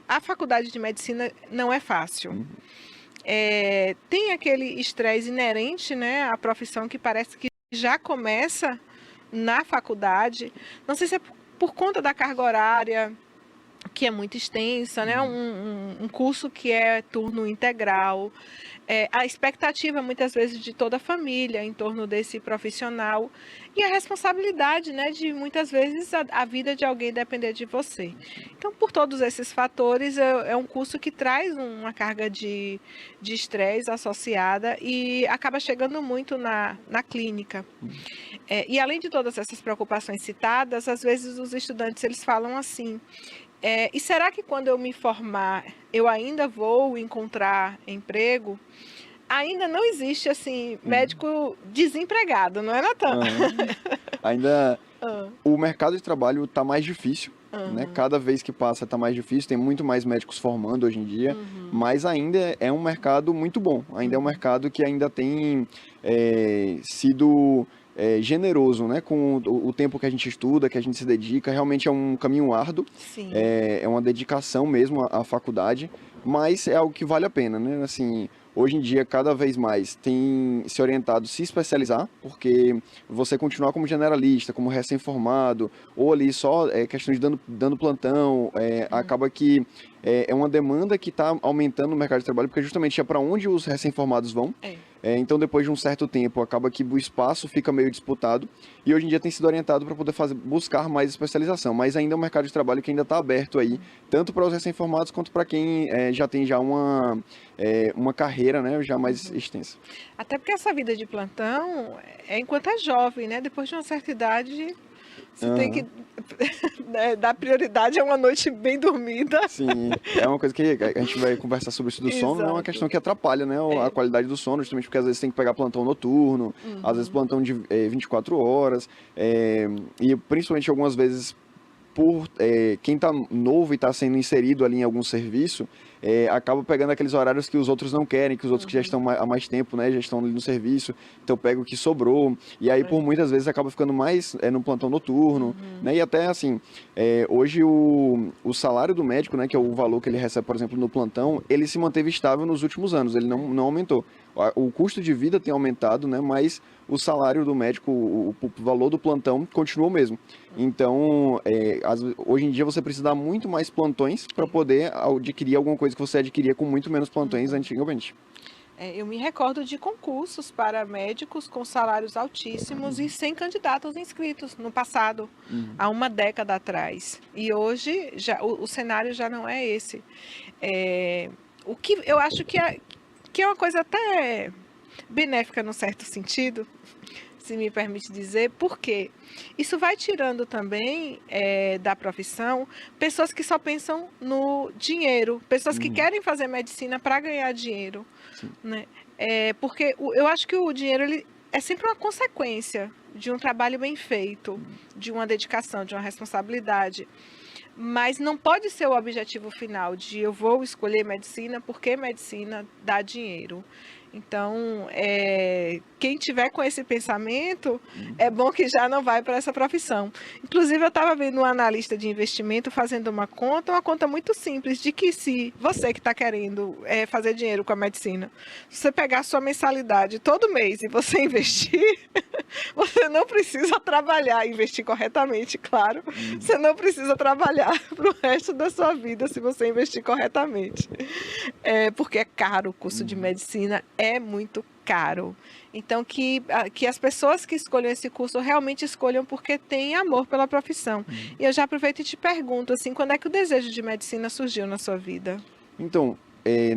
a faculdade de medicina não é fácil. Tem aquele estresse inerente, né, à profissão que parece que já começa na faculdade. Não sei se é por conta da carga horária, que é muito extensa, né, um curso que é turno integral. A expectativa, muitas vezes, de toda a família em torno desse profissional e a responsabilidade, né, de, muitas vezes, a vida de alguém depender de você. Então, por todos esses fatores, é um curso que traz uma carga de estresse associada e acaba chegando muito na clínica. E, além de todas essas preocupações citadas, às vezes os estudantes eles falam assim: e será que quando eu me formar, eu ainda vou encontrar emprego? Ainda não existe, assim, médico desempregado, não é, Natan? Ainda o mercado de trabalho está mais difícil, né? Cada vez que passa está mais difícil, tem muito mais médicos formando hoje em dia, mas ainda é um mercado muito bom, ainda é um mercado que ainda tem sido generoso, né, com o tempo que a gente estuda, que a gente se dedica. Realmente é um caminho árduo. Sim. É uma dedicação mesmo à faculdade, mas é algo que vale a pena, né? Assim, hoje em dia, cada vez mais tem se orientado a se especializar, porque você continuar como generalista, como recém-formado, ou ali só questão de dando plantão, acaba que é uma demanda que está aumentando no mercado de trabalho, porque justamente é para onde os recém-formados vão. Então, depois de um certo tempo, acaba que o espaço fica meio disputado, e hoje em dia tem sido orientado para poder buscar mais especialização, mas ainda é um mercado de trabalho que ainda está aberto aí, tanto para os recém-formados quanto para quem já tem uma carreira, né, já mais extensa. Até porque essa vida de plantão enquanto é jovem, né? Depois de uma certa idade, Você tem que né, dar prioridade a uma noite bem dormida. Sim, é uma coisa que a gente vai conversar sobre isso do sono, é uma questão que atrapalha, né, a qualidade do sono, justamente porque às vezes tem que pegar plantão noturno, às vezes plantão de 24 horas, e principalmente algumas vezes por quem está novo e está sendo inserido ali em algum serviço, acaba pegando aqueles horários que os outros não querem, que os outros que já estão há mais tempo, né, já estão ali no serviço, então pega o que sobrou, e aí por muitas vezes acaba ficando mais no plantão noturno, né, e até assim, hoje o salário do médico, né, que é o valor que ele recebe, por exemplo, no plantão, ele se manteve estável nos últimos anos, ele não aumentou. O custo de vida tem aumentado, né, mas o salário do médico, o valor do plantão continua o mesmo. Então, hoje em dia você precisa dar muito mais plantões para poder adquirir alguma coisa que você adquiria com muito menos plantões antigamente. Eu me recordo de concursos para médicos com salários altíssimos e sem candidatos inscritos no passado, há uma década atrás. E hoje o cenário já não é esse. O que eu acho que é uma coisa até benéfica num certo sentido, se me permite dizer, porque isso vai tirando também da profissão pessoas que só pensam no dinheiro, pessoas que querem fazer medicina para ganhar dinheiro, né? Porque eu acho que o dinheiro ele é sempre uma consequência de um trabalho bem feito, de uma dedicação, de uma responsabilidade. Mas não pode ser o objetivo final de eu vou escolher medicina porque medicina dá dinheiro. Então, quem tiver com esse pensamento, é bom que já não vai para essa profissão. Inclusive, eu estava vendo um analista de investimento fazendo uma conta muito simples, de que se você que está querendo fazer dinheiro com a medicina, se você pegar a sua mensalidade todo mês e você investir, você não precisa trabalhar, investir corretamente, claro. Você não precisa trabalhar para o resto da sua vida se você investir corretamente. Porque é caro o curso de medicina, é muito caro. Então, que as pessoas que escolham esse curso realmente escolham porque têm amor pela profissão. E eu já aproveito e te pergunto, assim, quando é que o desejo de medicina surgiu na sua vida? Então,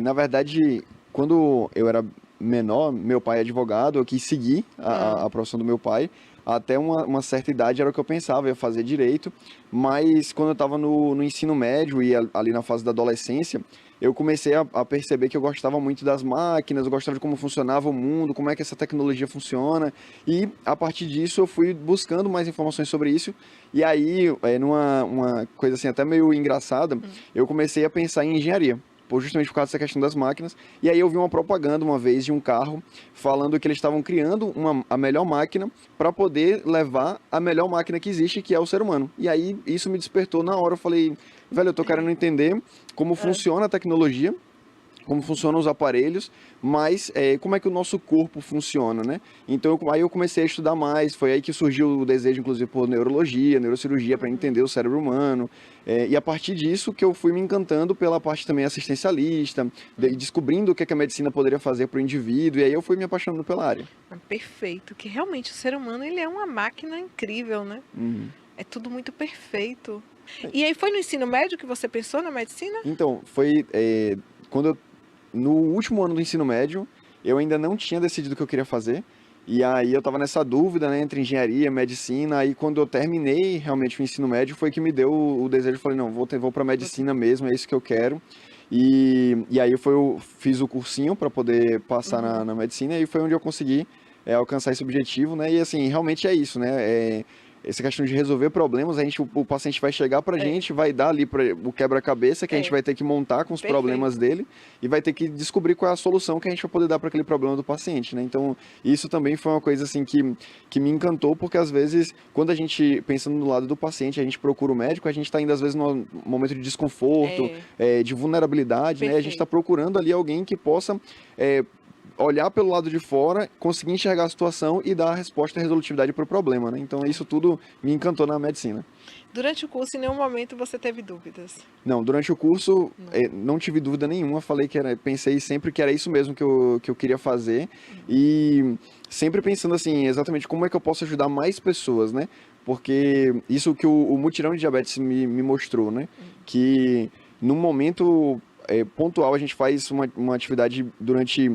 na verdade, quando eu era menor, meu pai é advogado, eu quis seguir a profissão do meu pai. Até uma certa idade era o que eu pensava, ia fazer direito, mas quando eu estava no ensino médio e ali na fase da adolescência, eu comecei a perceber que eu gostava muito das máquinas, eu gostava de como funcionava o mundo, como é que essa tecnologia funciona, e a partir disso eu fui buscando mais informações sobre isso, e aí, numa coisa assim até meio engraçada, eu comecei a pensar em engenharia. Justamente por causa dessa questão das máquinas. E aí eu vi uma propaganda uma vez de um carro falando que eles estavam criando a melhor máquina para poder levar a melhor máquina que existe, que é o ser humano. E aí isso me despertou na hora. Eu falei, velho, eu tô querendo entender como funciona a tecnologia, como funcionam os aparelhos, mas como é que o nosso corpo funciona, né? Então, aí eu comecei a estudar mais, foi aí que surgiu o desejo, inclusive, por neurologia, neurocirurgia, para entender o cérebro humano, e a partir disso que eu fui me encantando pela parte também assistencialista, descobrindo o que a medicina poderia fazer para o indivíduo, e aí eu fui me apaixonando pela área. Perfeito, que realmente o ser humano ele é uma máquina incrível, né? É tudo muito perfeito. E aí foi no ensino médio que você pensou na medicina? Então, foi no último ano do ensino médio, eu ainda não tinha decidido o que eu queria fazer. E aí eu estava nessa dúvida, né, entre engenharia e medicina. Aí quando eu terminei realmente o ensino médio, foi que me deu o desejo. Eu falei, não, vou para medicina mesmo, é isso que eu quero. E aí eu fiz o cursinho para poder passar na medicina. E foi onde eu consegui alcançar esse objetivo, né? E assim, realmente é isso, né? Essa questão de resolver problemas, o paciente vai chegar pra gente, vai dar ali o quebra-cabeça que a gente vai ter que montar com os problemas dele e vai ter que descobrir qual é a solução que a gente vai poder dar para aquele problema do paciente, né? Então, isso também foi uma coisa assim que me encantou, porque às vezes, quando a gente, pensando do lado do paciente, a gente procura o médico, a gente está indo às vezes num momento de desconforto, de vulnerabilidade, né? A gente está procurando ali alguém que possa olhar pelo lado de fora, conseguir enxergar a situação e dar a resposta e resolutividade para o problema, né? Então isso tudo me encantou na medicina. Durante o curso, em nenhum momento você teve dúvidas? Não, durante o curso não tive dúvida nenhuma, pensei sempre que era isso mesmo que eu queria fazer e sempre pensando assim, exatamente como é que eu posso ajudar mais pessoas, né? Porque isso que o Mutirão de Diabetes me mostrou, né? Que num momento pontual, a gente faz uma atividade durante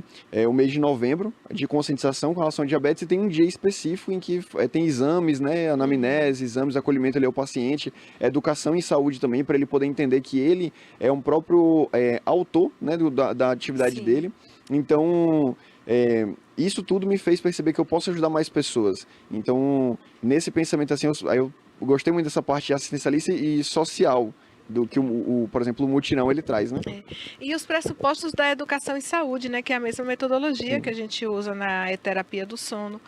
o mês de novembro de conscientização com relação à diabetes, e tem um dia específico em que tem exames, né, anamnese, exames de acolhimento ali ao paciente, educação em saúde também, para ele poder entender que ele é um próprio autor, né, da atividade dele. Então, isso tudo me fez perceber que eu posso ajudar mais pessoas. Então, nesse pensamento assim, eu gostei muito dessa parte assistencialista e social, do que, por exemplo, o mutirão ele traz, né? E os pressupostos da educação em saúde, né, que é a mesma metodologia que a gente usa na terapia do sono,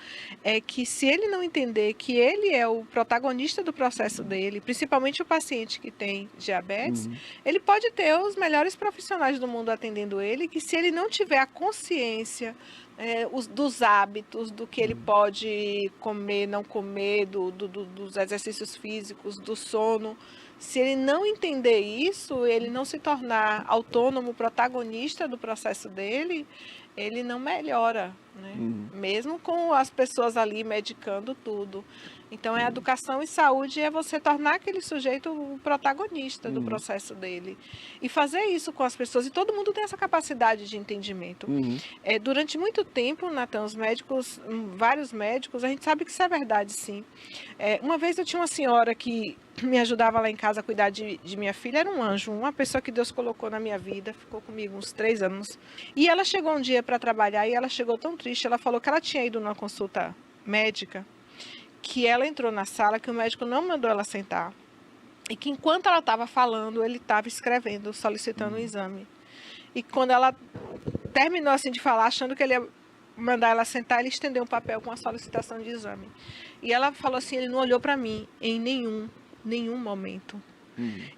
é que se ele não entender que ele é o protagonista do processo dele, principalmente o paciente que tem diabetes, ele pode ter os melhores profissionais do mundo atendendo ele, que se ele não tiver a consciência dos hábitos, do que ele pode comer, não comer, dos exercícios físicos, do sono, se ele não entender isso, ele não se tornar autônomo, protagonista do processo dele, ele não melhora, né? Mesmo com as pessoas ali medicando tudo. Então, a educação em saúde é você tornar aquele sujeito o protagonista do processo dele. E fazer isso com as pessoas. E todo mundo tem essa capacidade de entendimento. Durante muito tempo, Natan, os médicos, vários médicos, a gente sabe que isso é verdade, sim. Uma vez eu tinha uma senhora que me ajudava lá em casa a cuidar de minha filha, era um anjo, uma pessoa que Deus colocou na minha vida, ficou comigo uns 3 anos. E ela chegou um dia para trabalhar e ela chegou tão triste, ela falou que ela tinha ido numa consulta médica, que ela entrou na sala, que o médico não mandou ela sentar, e que enquanto ela estava falando, ele estava escrevendo, solicitando um exame. E quando ela terminou assim de falar, achando que ele ia mandar ela sentar, ele estendeu um papel com a solicitação de exame. E ela falou assim, ele não olhou para mim em nenhum momento.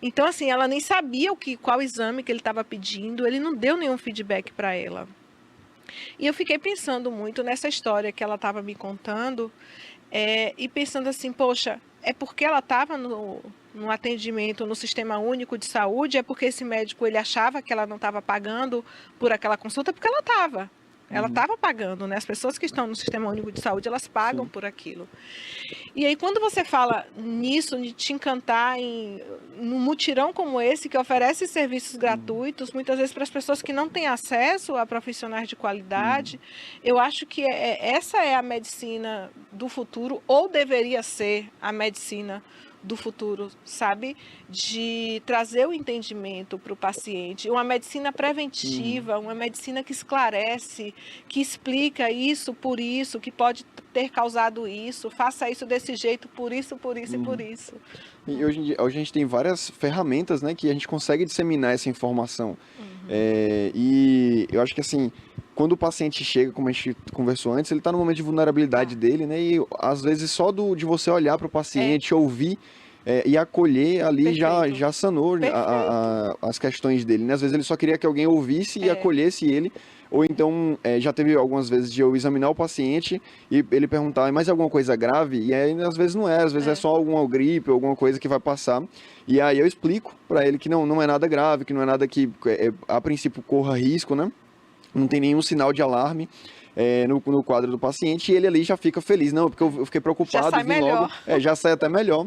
Então, assim, ela nem sabia qual exame que ele estava pedindo, ele não deu nenhum feedback para ela. E eu fiquei pensando muito nessa história que ela estava me contando, e pensando assim, poxa, é porque ela estava no atendimento no Sistema Único de Saúde, é porque esse médico ele achava que ela não estava pagando por aquela consulta, porque ela estava. Ela estava pagando, né? As pessoas que estão no Sistema Único de Saúde, elas pagam por aquilo. E aí, quando você fala nisso, de te encantar num mutirão como esse, que oferece serviços gratuitos, muitas vezes para as pessoas que não têm acesso a profissionais de qualidade, eu acho que essa é a medicina do futuro, ou deveria ser a medicina do futuro, sabe? De trazer o entendimento para o paciente, uma medicina preventiva, uma medicina que esclarece, que explica isso por isso, que pode ter causado isso, faça isso desse jeito, por isso e por isso. E hoje a gente tem várias ferramentas, né, que a gente consegue disseminar essa informação. E eu acho que assim, quando o paciente chega, como a gente conversou antes, ele está no momento de vulnerabilidade dele, né? E às vezes só de você olhar para o paciente, ouvir e acolher ali já sanou as questões dele, né? Às vezes ele só queria que alguém ouvisse e acolhesse ele. Ou então, já teve algumas vezes de eu examinar o paciente e ele perguntar, mas é alguma coisa grave? E aí, às vezes não é, às vezes é só alguma gripe, alguma coisa que vai passar. E aí eu explico para ele que não é nada grave, que não é nada que a princípio corra risco, né? Não tem nenhum sinal de alarme no quadro do paciente, e ele ali já fica feliz. Não, porque eu fiquei preocupado. Já sai melhor. Logo, já sai até melhor.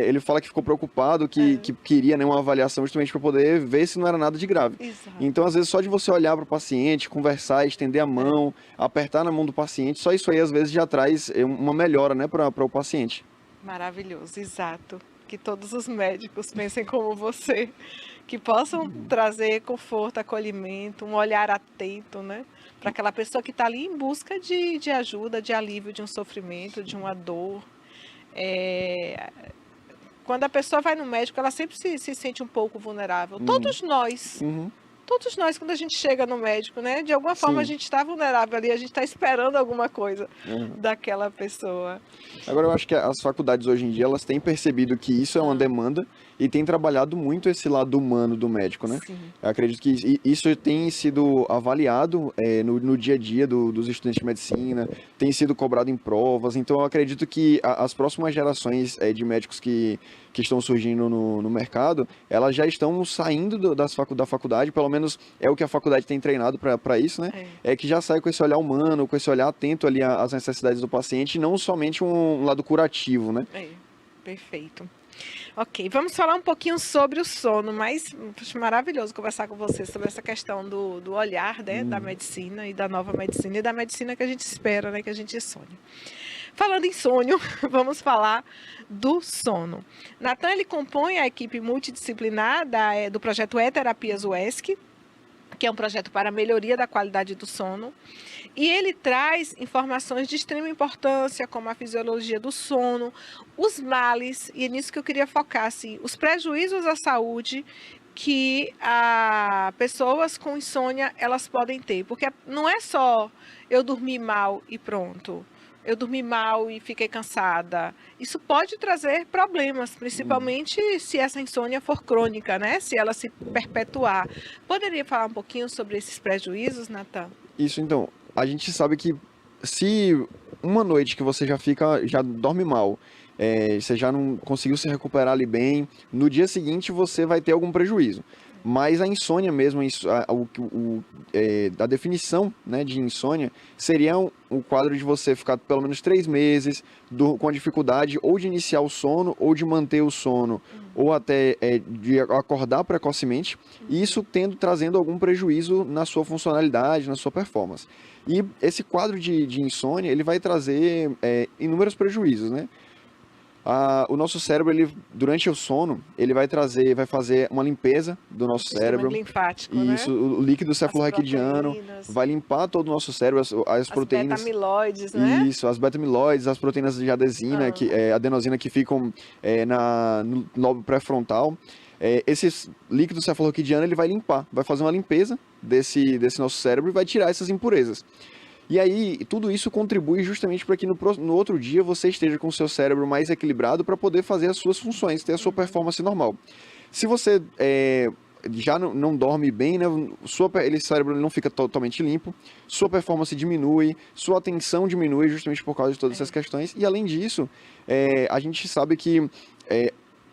Ele fala que ficou preocupado, que queria, né, uma avaliação justamente para poder ver se não era nada de grave. Exato. Então, às vezes, só de você olhar para o paciente, conversar, estender a mão, apertar na mão do paciente, só isso aí, às vezes, já traz uma melhora, né, para o paciente. Maravilhoso, exato. Que todos os médicos pensem como você, que possam trazer conforto, acolhimento, um olhar atento, né? Para aquela pessoa que está ali em busca de ajuda, de alívio de um sofrimento, de uma dor. Quando a pessoa vai no médico, ela sempre se sente um pouco vulnerável. Todos nós. Todos nós, quando a gente chega no médico, né? De alguma forma a gente está vulnerável ali, a gente está esperando alguma coisa daquela pessoa. Agora, eu acho que as faculdades hoje em dia, elas têm percebido que isso é uma demanda e têm trabalhado muito esse lado humano do médico, né? Sim. Eu acredito que isso tem sido avaliado no dia a dia dos estudantes de medicina, tem sido cobrado em provas, então eu acredito que as próximas gerações de médicos que estão surgindo no mercado, elas já estão saindo da faculdade, pelo menos é o que a faculdade tem treinado para isso, né? É que já sai com esse olhar humano, com esse olhar atento ali às necessidades do paciente, e não somente um lado curativo, né? Perfeito. Ok, vamos falar um pouquinho sobre o sono, mas acho maravilhoso conversar com você sobre essa questão do olhar, né, da medicina e da nova medicina e da medicina que a gente espera, né, que a gente sonha. Falando em sonho, vamos falar do sono. Natan, ele compõe a equipe multidisciplinar do projeto E-Terapias UESC, que é um projeto para a melhoria da qualidade do sono. E ele traz informações de extrema importância, como a fisiologia do sono, os males, e é nisso que eu queria focar, assim, os prejuízos à saúde que pessoas com insônia elas podem ter. Porque não é só eu dormir mal e pronto. Eu dormi mal e fiquei cansada. Isso pode trazer problemas, principalmente se essa insônia for crônica, né? Se ela se perpetuar. Poderia falar um pouquinho sobre esses prejuízos, Natan? Isso, então, a gente sabe que se uma noite que você já dorme mal, você já não conseguiu se recuperar ali bem, no dia seguinte você vai ter algum prejuízo. Mas a insônia mesmo, a definição, né, de insônia seria o quadro de você ficar pelo menos 3 meses com a dificuldade ou de iniciar o sono, ou de manter o sono, ou até de acordar precocemente, e isso trazendo algum prejuízo na sua funcionalidade, na sua performance. E esse quadro de insônia, ele vai trazer inúmeros prejuízos, né? O nosso cérebro, durante o sono, ele vai fazer uma limpeza do nosso cérebro. Linfático, isso, né? O líquido cefalorraquidiano vai limpar todo o nosso cérebro, as proteínas. As beta-amiloides, né? Isso, as beta-amiloides, as proteínas de adenosina que ficam no lobo pré-frontal. Esse líquido cefalorraquidiano, ele vai fazer uma limpeza desse nosso cérebro e vai tirar essas impurezas. E aí, tudo isso contribui justamente para que no outro dia você esteja com o seu cérebro mais equilibrado para poder fazer as suas funções, ter a sua performance normal. Se você já não dorme bem, né, esse cérebro não fica totalmente limpo, sua performance diminui, sua atenção diminui justamente por causa de todas essas questões. E além disso, a gente sabe que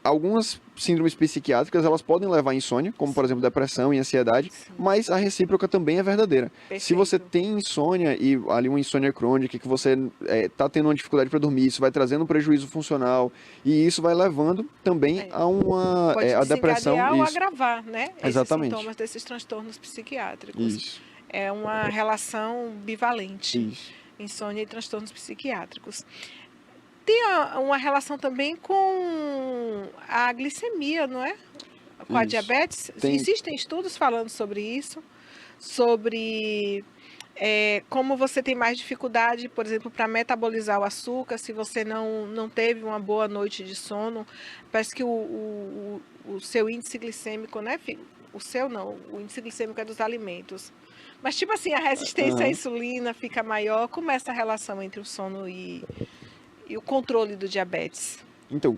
algumas síndromes psiquiátricas, elas podem levar à insônia, como por exemplo depressão e ansiedade, mas a recíproca também é verdadeira. Perfeito. Se você tem insônia e ali uma insônia crônica, que você está tendo uma dificuldade para dormir, isso vai trazendo um prejuízo funcional e isso vai levando também a depressão. Pode ou agravar, né? Exatamente. Esses sintomas desses transtornos psiquiátricos. Isso. É uma relação bivalente. Isso. Insônia e transtornos psiquiátricos. Tem uma relação também com a glicemia, não é? Com a diabetes. Existem estudos falando sobre isso, sobre como você tem mais dificuldade, por exemplo, para metabolizar o açúcar, se você não teve uma boa noite de sono. Parece que o seu índice glicêmico, né? O seu não, o índice glicêmico é dos alimentos. Mas tipo assim, a resistência à insulina fica maior. Como é essa relação entre o sono e o controle do diabetes? Então,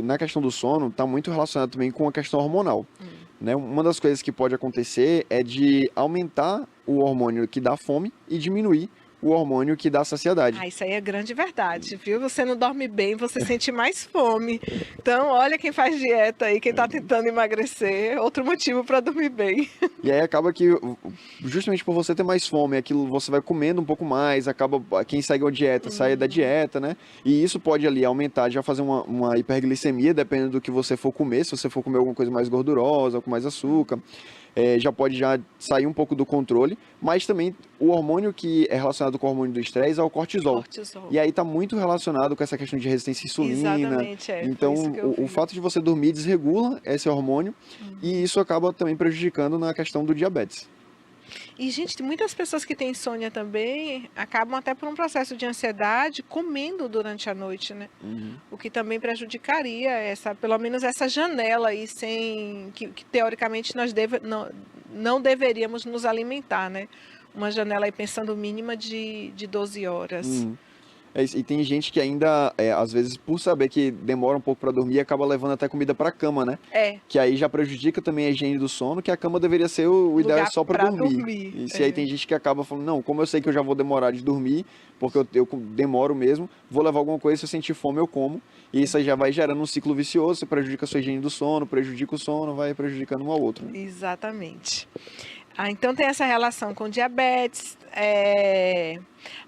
na questão do sono, está muito relacionado também com a questão hormonal. Né? Uma das coisas que pode acontecer é de aumentar o hormônio que dá fome e diminuir o hormônio que dá saciedade. Isso aí é grande verdade, viu? Você não dorme bem, você sente mais fome. Então, olha quem faz dieta aí, quem está tentando emagrecer, outro motivo para dormir bem. E aí acaba que, justamente por você ter mais fome, aquilo você vai comendo um pouco mais, quem segue a dieta sai da dieta, né? E isso pode ali aumentar, já fazer uma hiperglicemia, dependendo do que você for comer, se você for comer alguma coisa mais gordurosa, com mais açúcar. Já pode sair um pouco do controle, mas também o hormônio que é relacionado com o hormônio do estresse é o cortisol. E aí está muito relacionado com essa questão de resistência à insulina. Exatamente, Então, o fato de você dormir desregula esse hormônio e isso acaba também prejudicando na questão do diabetes. E, gente, muitas pessoas que têm insônia também acabam até por um processo de ansiedade comendo durante a noite, né? O que também prejudicaria pelo menos essa janela aí, que teoricamente nós não deveríamos nos alimentar, né? Uma janela aí pensando mínima de 12 horas. E tem gente que ainda, às vezes, por saber que demora um pouco para dormir, acaba levando até comida para a cama, né? Que aí já prejudica também a higiene do sono, que a cama deveria ser o ideal só para dormir. E aí tem gente que acaba falando, não, como eu sei que eu já vou demorar de dormir, porque eu demoro mesmo, vou levar alguma coisa, se eu sentir fome eu como. E isso aí já vai gerando um ciclo vicioso, você prejudica a sua higiene do sono, prejudica o sono, vai prejudicando um ao outro. Exatamente. Então tem essa relação com diabetes,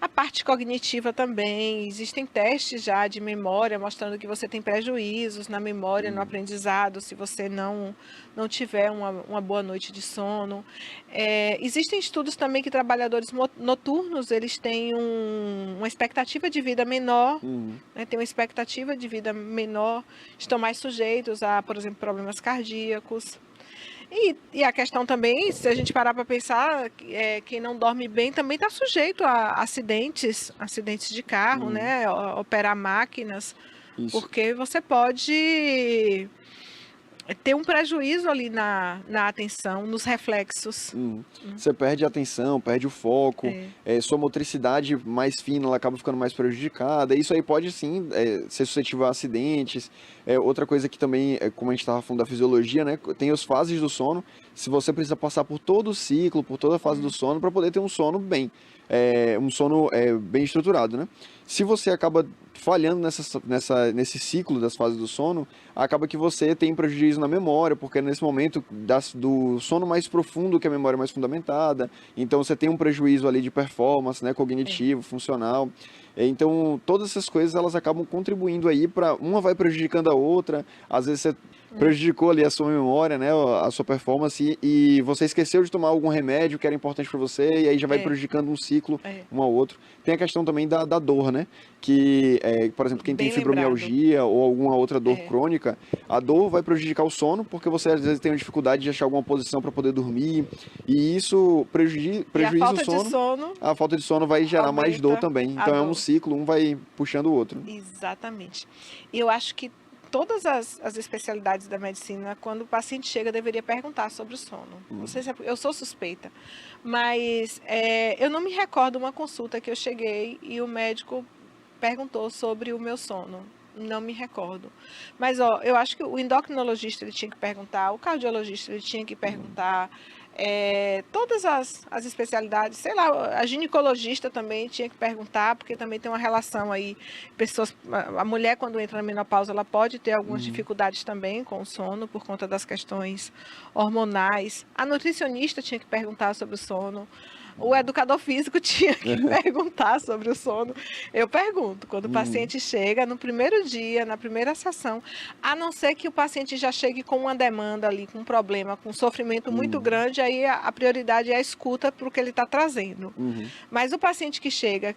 a parte cognitiva também. Existem testes já de memória mostrando que você tem prejuízos na memória, no aprendizado, se você não tiver uma boa noite de sono. Existem estudos também que trabalhadores noturnos, eles têm uma expectativa de vida menor, né, tem uma expectativa de vida menor, estão mais sujeitos a, por exemplo, problemas cardíacos. E a questão também, se a gente parar para pensar, quem não dorme bem também está sujeito a acidentes de carro, né? Operar máquinas, porque você pode ter um prejuízo ali na atenção, nos reflexos. Você perde a atenção, perde o foco, sua motricidade mais fina, ela acaba ficando mais prejudicada. Isso aí pode sim ser suscetível a acidentes. Outra coisa que também, como a gente estava falando da fisiologia, né, tem as fases do sono. Se você precisa passar por todo o ciclo, por toda a fase do sono, para poder ter um sono bem, bem estruturado, né? Se você acaba falhando nesse ciclo das fases do sono, acaba que você tem prejuízo na memória, porque nesse momento do sono mais profundo que a memória é mais fundamentada, então você tem um prejuízo ali de performance, né, cognitivo, funcional. Então todas essas coisas elas acabam contribuindo aí para uma vai prejudicando a outra. Às vezes você prejudicou ali a sua memória, né, a sua performance, e você esqueceu de tomar algum remédio que era importante para você, e aí já vai prejudicando um ciclo, um ao outro. Tem a questão também da dor, né, que, por exemplo, quem tem fibromialgia ou alguma outra dor crônica, a dor vai prejudicar o sono, porque você às vezes tem uma dificuldade de achar alguma posição para poder dormir, e isso prejudica o sono. A falta de sono vai gerar mais dor também. Então é um ciclo, um vai puxando o outro. Exatamente. E eu acho que todas as especialidades da medicina, quando o paciente chega, deveria perguntar sobre o sono. Não sei se eu sou suspeita, mas eu não me recordo uma consulta que eu cheguei e o médico perguntou sobre o meu sono. Não me recordo. Mas eu acho que o endocrinologista ele tinha que perguntar, o cardiologista ele tinha que perguntar, todas as especialidades, sei lá, a ginecologista também tinha que perguntar, porque também tem uma relação aí, a mulher quando entra na menopausa, ela pode ter algumas dificuldades também com o sono, por conta das questões hormonais. A nutricionista tinha que perguntar sobre o sono. O educador físico tinha que perguntar sobre o sono. Eu pergunto, quando o paciente chega, no primeiro dia, na primeira sessão, a não ser que o paciente já chegue com uma demanda ali, com um problema, com um sofrimento muito grande, aí a prioridade é a escuta para o que ele está trazendo. Mas o paciente que chega,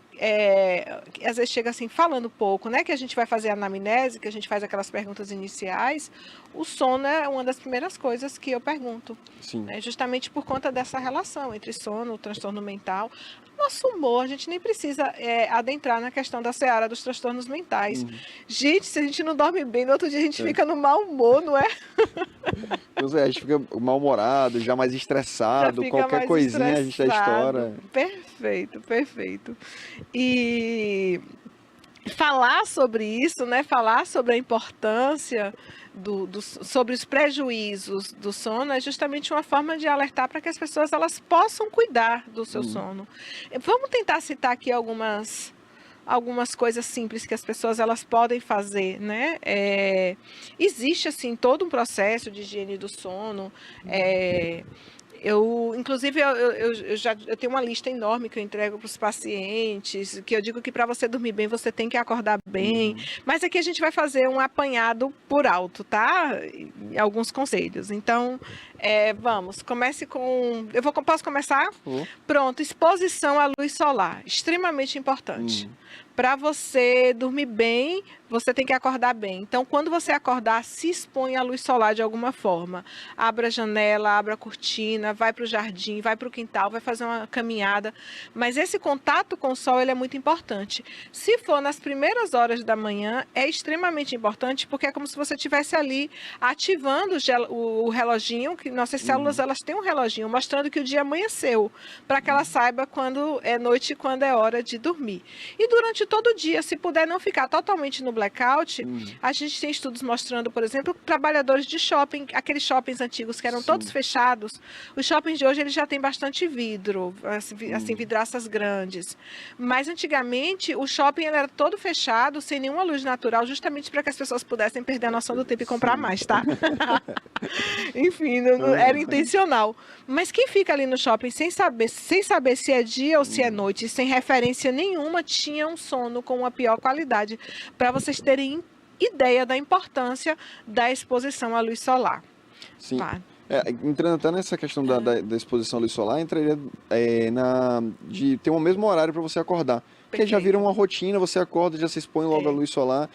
às vezes chega assim, falando pouco, né? Que a gente vai fazer a anamnese, que a gente faz aquelas perguntas iniciais, o sono é uma das primeiras coisas que eu pergunto. Né, justamente por conta dessa relação entre sono, transtorno mental. Nosso humor, a gente nem precisa adentrar na questão da seara dos transtornos mentais. Gente, se a gente não dorme bem, no outro dia a gente fica no mau humor, não é? A gente fica mal-humorado, já mais estressado, qualquer coisinha a gente já estoura. Perfeito, perfeito. E falar sobre isso, né? Falar sobre a importância sobre os prejuízos do sono é justamente uma forma de alertar para que as pessoas elas possam cuidar do seu sono. Vamos tentar citar aqui algumas coisas simples que as pessoas elas podem fazer, né? Existe assim todo um processo de higiene do sono. Inclusive, eu tenho uma lista enorme que eu entrego para os pacientes, que eu digo que para você dormir bem, você tem que acordar bem. Mas aqui a gente vai fazer um apanhado por alto, tá? Alguns conselhos. Então, comece com... Posso começar? Pronto, exposição à luz solar, extremamente importante. Para você dormir bem, você tem que acordar bem. Então, quando você acordar, se expõe à luz solar de alguma forma. Abra a janela, abra a cortina, vai para o jardim, vai para o quintal, vai fazer uma caminhada. Mas esse contato com o sol ele é muito importante. Se for nas primeiras horas da manhã, é extremamente importante, porque é como se você estivesse ali ativando o reloginho, que nossas células elas têm um reloginho, mostrando que o dia amanheceu, para que ela saiba quando é noite e quando é hora de dormir. E durante todo o dia, se puder não ficar totalmente no blackout, a gente tem estudos mostrando, por exemplo, trabalhadores de shopping, aqueles shoppings antigos que eram todos fechados, os shoppings de hoje eles já têm bastante vidro, assim, vidraças grandes. Mas antigamente o shopping ele era todo fechado, sem nenhuma luz natural, justamente para que as pessoas pudessem perder a noção do tempo e comprar mais, tá? Enfim, era intencional. Mas quem fica ali no shopping sem saber se é dia ou se é noite, sem referência nenhuma, tinha um sono com uma pior qualidade, para vocês terem ideia da importância da exposição à luz solar. Sim. Tá. Entrando até nessa questão da exposição à luz solar, entraria de ter o mesmo horário para você acordar. Porque já vira uma rotina, você acorda, já se expõe logo à luz solar,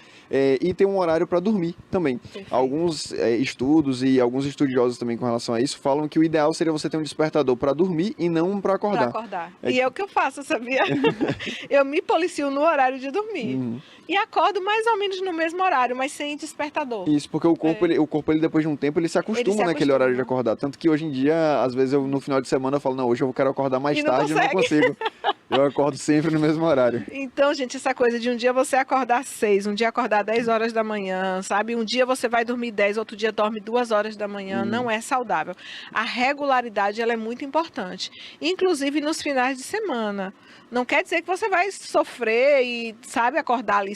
e tem um horário para dormir também. Perfeito. Alguns estudos e alguns estudiosos também com relação a isso falam que o ideal seria você ter um despertador para dormir e não para acordar. Para acordar. E é o que eu faço, sabia? Eu me policio no horário de dormir. E acordo mais ou menos no mesmo horário, mas sem despertador. Isso, porque o corpo ele, depois de um tempo, ele se acostuma naquele horário de acordar. Tanto que hoje em dia, às vezes, no final de semana, eu falo, não, hoje eu quero acordar mais tarde, eu não consigo. Eu acordo sempre no mesmo horário. Então, gente, essa coisa de um dia você acordar às 6, um dia acordar às 10 horas da manhã, sabe? Um dia você vai dormir 10, outro dia dorme 2 horas da manhã, não é saudável. A regularidade, ela é muito importante. Inclusive nos finais de semana. Não quer dizer que você vai sofrer e, sabe, acordar ali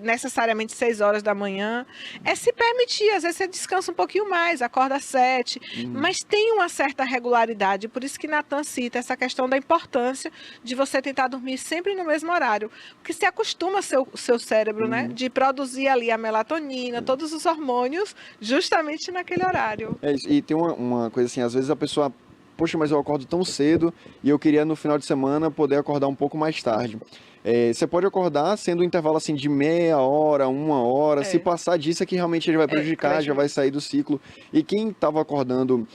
necessariamente 6 horas da manhã. É se permitir, às vezes você descansa um pouquinho mais, acorda às 7, mas tem uma certa regularidade, por isso que Natan cita essa questão da importância de você tentar dormir sempre no mesmo horário, porque se acostuma seu cérebro, né, de produzir ali a melatonina, todos os hormônios, justamente naquele horário. E tem uma coisa assim, às vezes a pessoa, poxa, mas eu acordo tão cedo e eu queria no final de semana poder acordar um pouco mais tarde. Você pode acordar sendo um intervalo assim de meia hora, 1 hora. Se passar disso é que realmente ele vai prejudicar, já vai sair do ciclo. E quem estava acordando,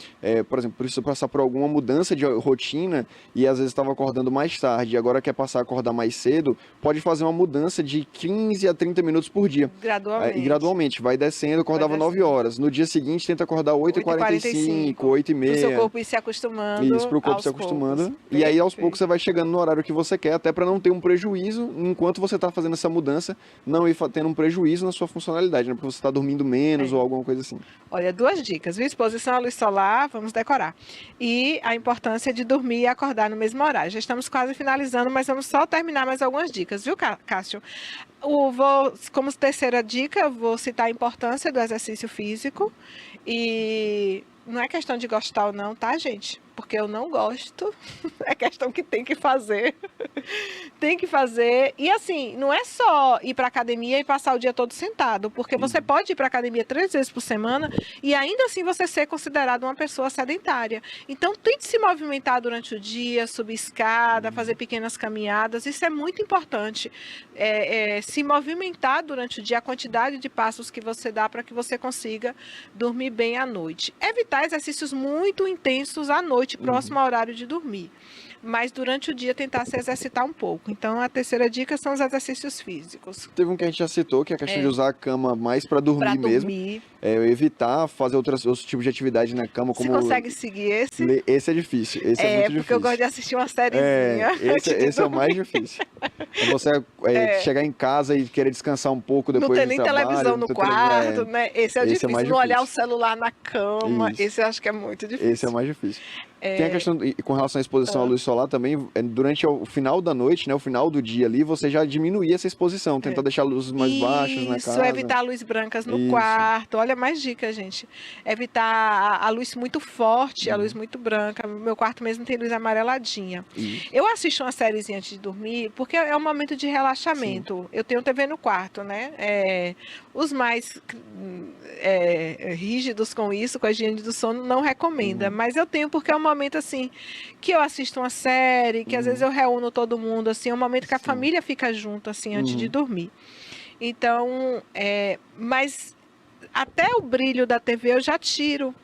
por exemplo, precisa passar por alguma mudança de rotina e às vezes estava acordando mais tarde e agora quer passar a acordar mais cedo, pode fazer uma mudança de 15 a 30 minutos por dia. Gradualmente. E gradualmente, vai descendo, acordava 9 horas. No dia seguinte tenta acordar 8h45, 8h30. Para o seu corpo ir se acostumando. Isso, para o corpo se acostumando. Poucos. E aí aos poucos você vai chegando no horário que você quer, até para não ter um prejuízo enquanto você está fazendo essa mudança, não ir tendo um prejuízo na sua funcionalidade, né? Porque você está dormindo menos ou alguma coisa assim. Olha, 2 dicas, viu? Exposição à luz solar, vamos decorar. E a importância de dormir e acordar no mesmo horário. Já estamos quase finalizando, mas vamos só terminar mais algumas dicas, viu, Cássio? Como terceira dica, vou citar a importância do exercício físico. E não é questão de gostar ou não, tá, gente? Porque eu não gosto, é questão que tem que fazer. Tem que fazer. E assim, não é só ir para academia e passar o dia todo sentado, porque você pode ir para academia 3 vezes por semana e ainda assim você ser considerado uma pessoa sedentária. Então, tente se movimentar durante o dia, subir escada, fazer pequenas caminhadas, isso é muito importante. Se movimentar durante o dia, a quantidade de passos que você dá para que você consiga dormir bem à noite. Evitar exercícios muito intensos à noite, próximo ao horário de dormir. Mas durante o dia tentar se exercitar um pouco. Então a terceira dica são os exercícios físicos. Teve um que a gente já citou, que é a questão de usar a cama mais para dormir mesmo. Evitar fazer outros tipos de atividade na cama. Como você consegue seguir esse? Esse é difícil. Esse é muito difícil. Porque eu gosto de assistir uma sériezinha. Esse é o mais difícil. É você chegar em casa e querer descansar um pouco depois do trabalho. Não tem nem televisão no quarto, né? Esse é difícil. Mais não olhar o celular na cama. Isso. Esse eu acho que é muito difícil. Esse é mais difícil. Tem a questão, com relação à exposição à luz solar também, durante o final da noite, né, o final do dia ali, você já diminuir essa exposição, tentar deixar luzes mais baixas na casa. Isso, evitar luzes brancas no quarto. Olha, mais dicas, gente. Evitar a luz muito forte, a luz muito branca. Meu quarto mesmo tem luz amareladinha. Eu assisto uma sériezinha antes de dormir, porque é um momento de relaxamento. Eu tenho TV no quarto, né? Os mais rígidos com isso, com a higiene do sono, não recomenda. Mas eu tenho porque é um momento assim que eu assisto uma série, que às vezes eu reúno todo mundo, assim, é um momento que a família fica junto, assim, antes de dormir. Então, mas até o brilho da TV eu já tiro,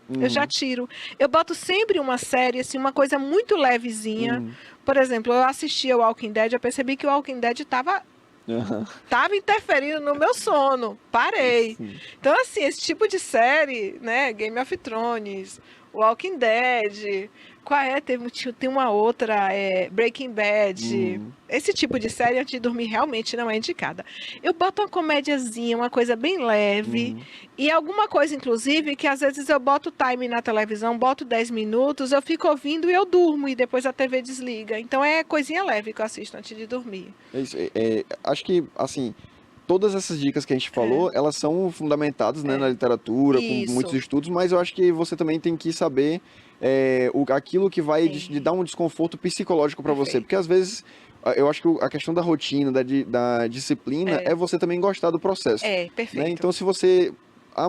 eu boto sempre uma série, assim, uma coisa muito levezinha. Por exemplo, eu assisti ao Walking Dead, eu percebi que o Walking Dead estava interferindo no meu sono, parei. Então, assim, esse tipo de série, né, Game of Thrones, Walking Dead, tem uma outra, Breaking Bad. Esse tipo de série antes de dormir realmente não é indicada. Eu boto uma comédiazinha, uma coisa bem leve, e alguma coisa, inclusive, que às vezes eu boto o time na televisão, boto 10 minutos, eu fico ouvindo e eu durmo, e depois a TV desliga. Então é coisinha leve que eu assisto antes de dormir. Acho que, assim, todas essas dicas que a gente falou, elas são fundamentadas, né, na literatura, Isso. com muitos estudos, mas eu acho que você também tem que saber aquilo que vai de dar um desconforto psicológico para você, Perfeito. porque às vezes eu acho que a questão da rotina, da disciplina, é você também gostar do processo. Perfeito. Né? Então, se você...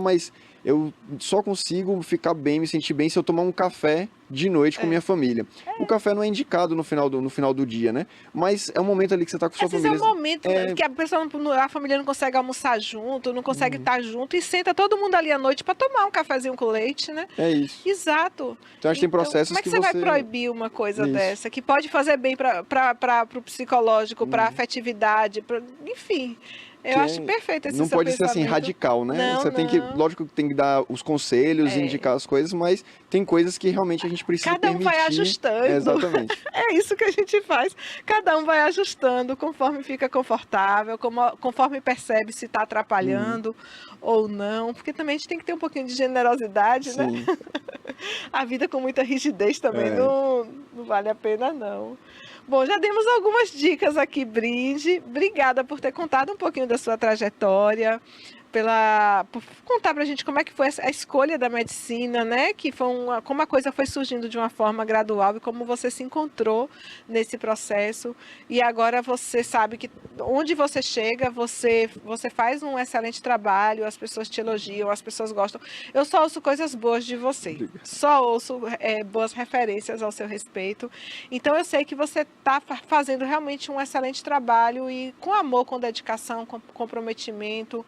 mas eu só consigo ficar bem, me sentir bem se eu tomar um café de noite com minha família. O café não é indicado no final do dia, né? Mas é um momento ali que você tá com sua Às vezes família. é um momento que a família não consegue almoçar junto, não consegue estar junto, e senta todo mundo ali à noite para tomar um cafezinho com leite, né? É isso. Exato. Então, acho que tem processos como é que que você vai proibir uma coisa Isso. dessa? Que pode fazer bem para o psicológico, para a afetividade, enfim. Eu acho perfeito esse Não seu pode ser assim pensamento. radical, né? Não, Você tem que, lógico que tem que dar os conselhos, indicar as coisas, mas tem coisas que realmente a gente precisa Cada um permitir. vai ajustando. Exatamente. É isso que a gente faz. Cada um vai ajustando conforme fica confortável, conforme percebe se está atrapalhando ou não. Porque também a gente tem que ter um pouquinho de generosidade, né? Sim. A vida com muita rigidez também não vale a pena, não. Bom, já demos algumas dicas aqui, Brinde. Obrigada por ter contado um pouquinho da sua trajetória, por contar pra gente como é que foi a escolha da medicina, né? Que foi como a coisa foi surgindo de uma forma gradual e como você se encontrou nesse processo. E agora você sabe que onde você chega, você faz um excelente trabalho, as pessoas te elogiam, as pessoas gostam. Eu só ouço coisas boas de você. Obrigado. Só ouço boas referências ao seu respeito. Então eu sei que você está fazendo realmente um excelente trabalho e com amor, com dedicação, com comprometimento,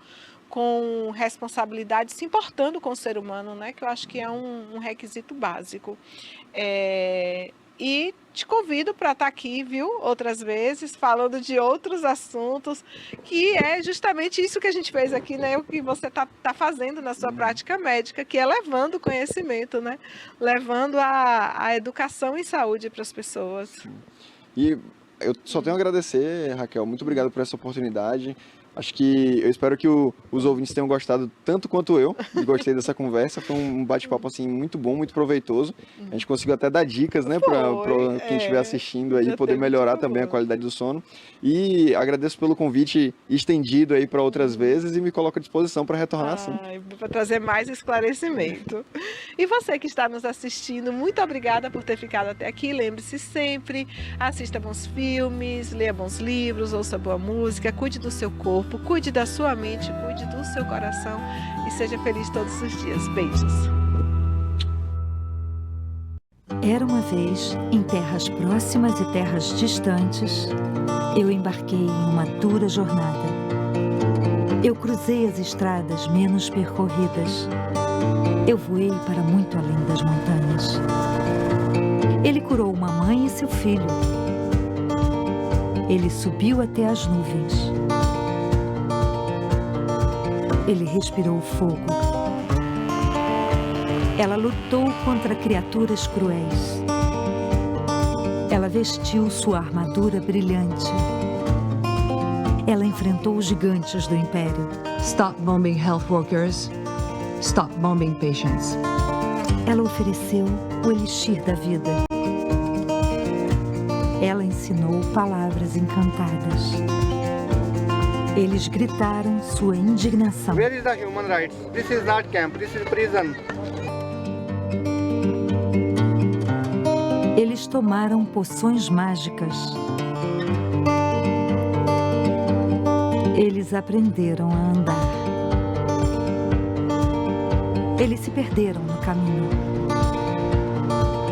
com responsabilidade, se importando com o ser humano, né? Que eu acho que é um requisito básico. E te convido para estar aqui, viu? Outras vezes, falando de outros assuntos, que é justamente isso que a gente fez aqui, né? O que você tá fazendo na sua prática médica, que é levando conhecimento, né? Levando a educação em saúde para as pessoas. E eu só tenho a agradecer, Raquel. Muito obrigado por essa oportunidade. Acho que eu espero que os ouvintes tenham gostado tanto quanto eu. Gostei dessa conversa. Foi um bate-papo assim muito bom, muito proveitoso. A gente conseguiu até dar dicas, né, para quem estiver assistindo aí poder melhorar também a qualidade do sono. E agradeço pelo convite estendido aí para outras vezes e me coloco à disposição para retornar assim. Para trazer mais esclarecimento. E você que está nos assistindo, muito obrigada por ter ficado até aqui. Lembre-se sempre, assista bons filmes, leia bons livros, ouça boa música, cuide do seu corpo, cuide da sua mente, cuide do seu coração e seja feliz todos os dias. Beijos. Era uma vez, em terras próximas e terras distantes, eu embarquei em uma dura jornada. Eu cruzei as estradas menos percorridas. Eu voei para muito além das montanhas. Ele curou uma mãe e seu filho. Ele subiu até as nuvens. Ele respirou fogo. Ela lutou contra criaturas cruéis. Ela vestiu sua armadura brilhante. Ela enfrentou os gigantes do Império. Stop bombing health workers. Stop bombing patients. Ela ofereceu o elixir da vida. Ela ensinou palavras encantadas. Eles gritaram sua indignação. Where is the human rights? This is not camp, this is prison. Eles tomaram poções mágicas. Eles aprenderam a andar. Eles se perderam no caminho.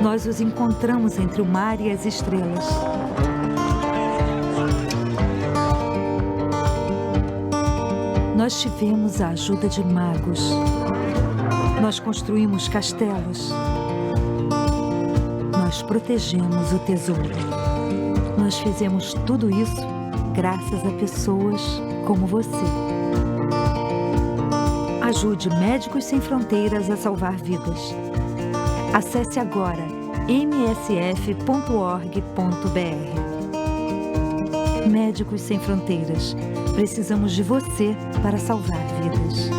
Nós os encontramos entre o mar e as estrelas. Nós tivemos a ajuda de magos. Nós construímos castelos. Nós protegemos o tesouro. Nós fizemos tudo isso graças a pessoas como você. Ajude Médicos Sem Fronteiras a salvar vidas. Acesse agora msf.org.br. Médicos Sem Fronteiras. Precisamos de você para salvar vidas.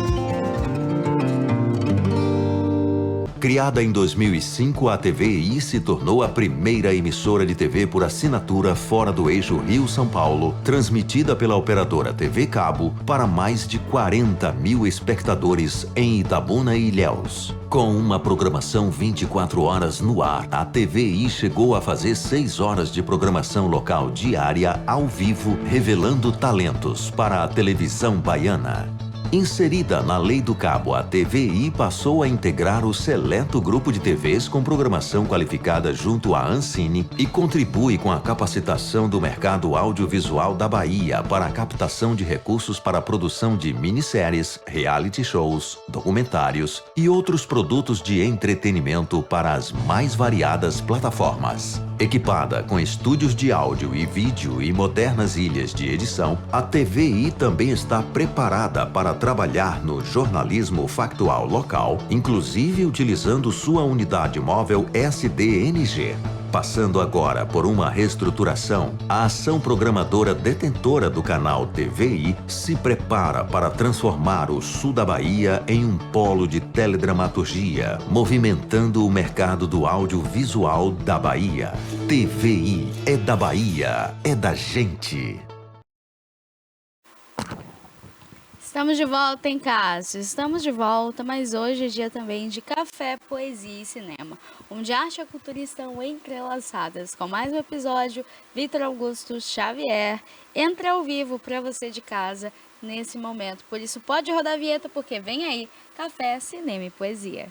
Criada em 2005, a TVI se tornou a primeira emissora de TV por assinatura fora do eixo Rio-São Paulo, transmitida pela operadora TV Cabo para mais de 40 mil espectadores em Itabuna e Ilhéus. Com uma programação 24 horas no ar, a TVI chegou a fazer 6 horas de programação local diária ao vivo, revelando talentos para a televisão baiana. Inserida na Lei do Cabo, a TVI passou a integrar o seleto grupo de TVs com programação qualificada junto à Ancine e contribui com a capacitação do mercado audiovisual da Bahia para a captação de recursos para a produção de minisséries, reality shows, documentários e outros produtos de entretenimento para as mais variadas plataformas. Equipada com estúdios de áudio e vídeo e modernas ilhas de edição, a TVI também está preparada para trabalhar no jornalismo factual local, inclusive utilizando sua unidade móvel SDNG. Passando agora por uma reestruturação, a ação programadora detentora do canal TVI se prepara para transformar o sul da Bahia em um polo de teledramaturgia, movimentando o mercado do audiovisual da Bahia. TVI é da Bahia, é da gente. Estamos de volta em casa, estamos de volta, mas hoje é dia também de café, poesia e cinema, onde arte e a cultura estão entrelaçadas. Com mais um episódio, Vitor Augusto Xavier entra ao vivo para você de casa nesse momento. Por isso pode rodar a vinheta, porque vem aí café, cinema e poesia.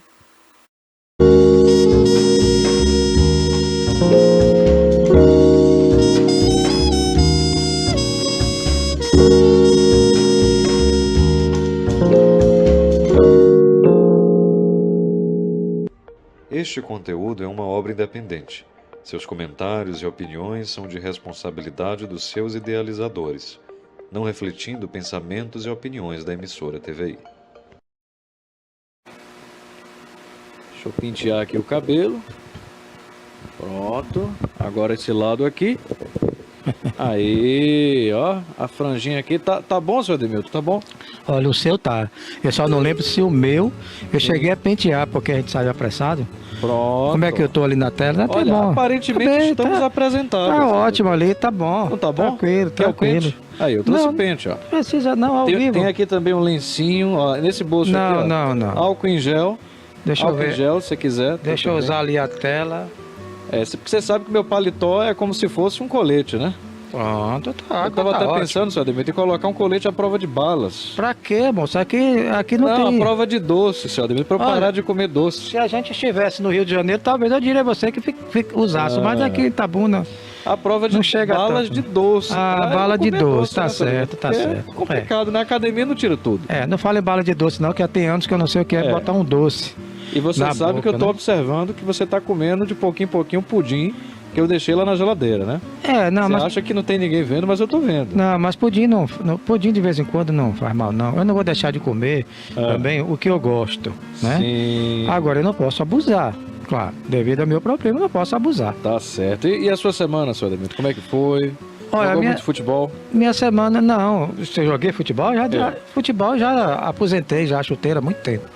Este conteúdo é uma obra independente. Seus comentários e opiniões são de responsabilidade dos seus idealizadores, não refletindo pensamentos e opiniões da emissora TVI. Deixa eu pentear aqui o cabelo. Pronto. Agora esse lado aqui. Aí, ó, a franjinha aqui. Tá bom, seu Ademilton? Tá bom? Olha, o seu tá. Eu só não lembro se o meu eu cheguei a pentear, porque a gente saiu apressado. Pronto. Como é que eu tô ali na tela? Tá Olha, bom. aparentemente Tá bem, estamos apresentados. Tá ótimo ali, tá bom. Não tá bom? Tranquilo, Quer o tranquilo. pente? Aí, eu trouxe Não, o pente, ó. Precisa não, ao vivo. Tem aqui também um lencinho, ó, nesse bolso aqui, ó. Não. Álcool em gel. Deixa eu álcool ver. em gel, se você quiser. Deixa eu usar ali a tela. Porque você sabe que meu paletó é como se fosse um colete, né? Pronto, tá. Eu tava tá até ótimo. pensando, seu Ademir, em colocar um colete à prova de balas. Pra quê, moço? Aqui não Não, tem. a prova de doce, seu Ademir, pra eu Olha, parar de comer doce. Se a gente estivesse no Rio de Janeiro, talvez eu diria a você que usasse, mas aqui em Itabuna A prova de não chega balas tanto. de doce. Ah, pra bala eu de comer doce, tá né, seu Ademir? certo, tá Porque certo. É complicado, na academia não tira tudo. Não fale em bala de doce não, que já tem anos que eu não sei o que é botar um doce. E você na sabe boca, que eu tô né? observando que você tá comendo de pouquinho em pouquinho um pudim que eu deixei lá na geladeira, né? Não, Você mas... acha que não tem ninguém vendo, mas eu tô vendo. Não, mas pudim pudim de vez em quando não faz mal não. Eu não vou deixar de comer também o que eu gosto, né? Sim. Agora eu não posso abusar, claro, devido ao meu problema eu não posso abusar. Tá certo. E a sua semana, seu Ademir? Como é que foi? Olha, Jogou minha- muito futebol? Minha semana não, eu joguei futebol, futebol já aposentei já a chuteira há muito tempo.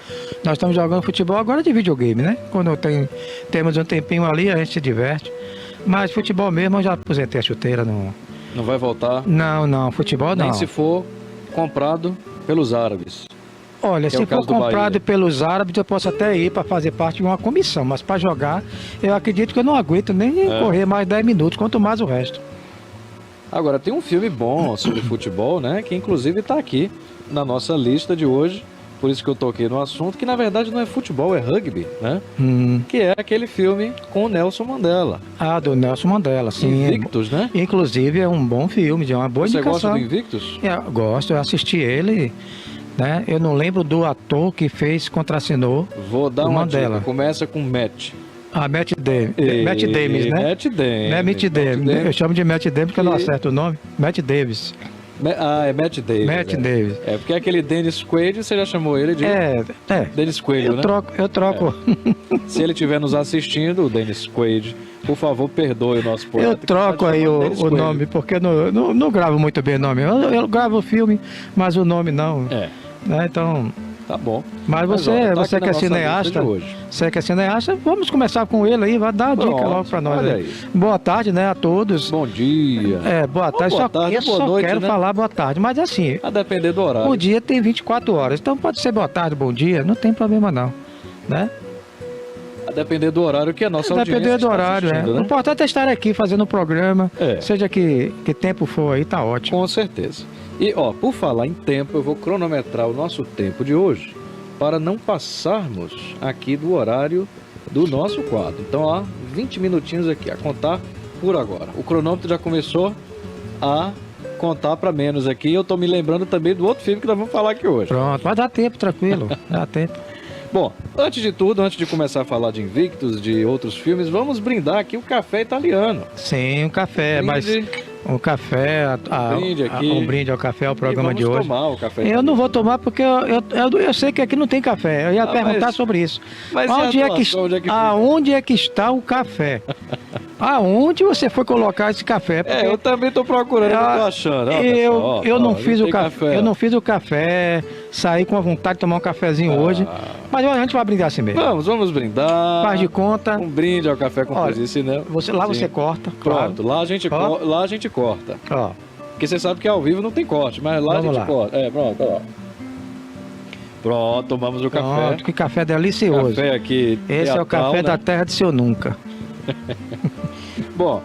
Nós estamos jogando futebol agora de videogame, né? Quando temos um tempinho ali a gente se diverte. Mas futebol mesmo eu já aposentei a chuteira, não. Não vai voltar? Não, futebol não. Nem se for comprado pelos árabes. Olha, Que é se o caso for do comprado Bahia. pelos árabes, eu posso até ir para fazer parte de uma comissão, mas para jogar, eu acredito que eu não aguento nem correr mais 10 minutos, quanto mais o resto. Agora, tem um filme bom sobre futebol, né? Que inclusive tá aqui na nossa lista de hoje. Por isso que eu toquei no assunto, que na verdade não é futebol, é rugby, né? Que é aquele filme com o Nelson Mandela. Ah, do Nelson Mandela, sim. Invictus, né? Inclusive é um bom filme, de uma boa Você indicação. gosta do Invictus? Eu gosto, eu assisti ele, né? Eu não lembro do ator que contracenou Vou dar o uma Mandela. dica. Começa com Matt. Ah, Matt Damon, né? Matt Damon. Não é Matt Damon, eu chamo de Matt Damon porque eu não acerto o nome. Matt Davis. É Matt Davis. Matt Davis. É, porque aquele Dennis Quaid, você já chamou ele de... Dennis Quaid, né? Eu troco. Se ele estiver nos assistindo, o Dennis Quaid, por favor, perdoe o nosso poeta. Eu troco aí o nome, porque eu não gravo muito bem o nome. Eu gravo o filme, mas o nome não. Né? Então, Tá bom. Mas você, ó, tá você aqui que é na nossa cineasta, lista de hoje. você que é cineasta, vamos começar com ele aí, vai dar a dica Pronto, logo para nós. olha Aí. aí. Boa tarde, né, a todos. Bom dia. Boa tarde. Boa tarde, eu boa só noite, quero né? falar boa tarde, mas assim, A depender do horário. o dia tem 24 horas, então pode ser boa tarde, bom dia, não tem problema não, né? A depender do horário que a nossa audiência Depender do está horário, assistindo, O né? importante é estar aqui fazendo o programa, É. seja que tempo for aí, tá ótimo. Com certeza. E, ó, por falar em tempo, eu vou cronometrar o nosso tempo de hoje para não passarmos aqui do horário do nosso quadro. Então, ó, 20 minutinhos aqui, a contar por agora. O cronômetro já começou a contar para menos aqui. Eu tô me lembrando também do outro filme que nós vamos falar aqui hoje. Pronto, vai dar tempo, tranquilo, dá tempo. Bom, antes de tudo, antes de começar a falar de Invictus, de outros filmes, vamos brindar aqui o café italiano. Sim, um café, mas um café, brinde aqui. um brinde ao café, ao programa vamos de hoje. tomar o café Eu italiano. não vou tomar porque eu sei que aqui não tem café. Eu ia perguntar mas- sobre isso. mas e a Onde é que, doação, onde é que fica? aonde é que está o café? Aonde você foi colocar esse café? Porque eu também tô procurando, eu não tô achando. Ó, pessoal, ó, eu ó, não fiz o tem café, eu não fiz o café, saí com a vontade de tomar um cafezinho hoje. Mas a gente vai brindar assim mesmo. Vamos brindar. Faz de conta. Um brinde ao café com Olha, cozice, né? Lá Sim. você corta, claro. Pronto, lá a gente, Ó. lá a gente corta. Ó. Porque você sabe que ao vivo não tem corte, mas lá Vamos a gente lá. corta. Pronto, ó. Pronto, tomamos o café. Pronto, que café delicioso. Café aqui. Esse é o teatral, café né? da terra de seu nunca. Bom,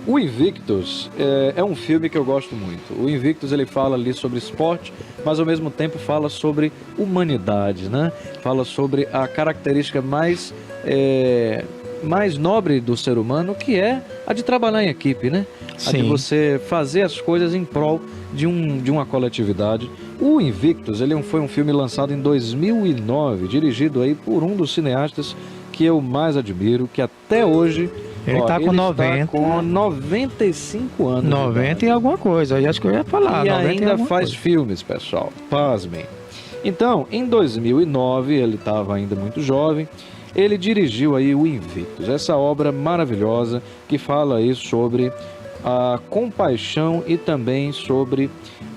o Invictus é um filme que eu gosto muito. O Invictus, ele fala ali sobre esporte, mas ao mesmo tempo fala sobre humanidade, né? Fala sobre a característica mais nobre do ser humano, que é a de trabalhar em equipe, né? A de Sim. você fazer as coisas em prol de uma coletividade. O Invictus, foi um filme lançado em 2009, dirigido aí por um dos cineastas que eu mais admiro, que até hoje... Ele tá com 90. Está com 95 anos. 90 e alguma coisa. Eu acho que eu ia falar. E 90 ainda alguma faz coisa. filmes, pessoal. Pasmem. Então, em 2009, ele estava ainda muito jovem, ele dirigiu aí o Invictus, essa obra maravilhosa que fala aí sobre a compaixão e também sobre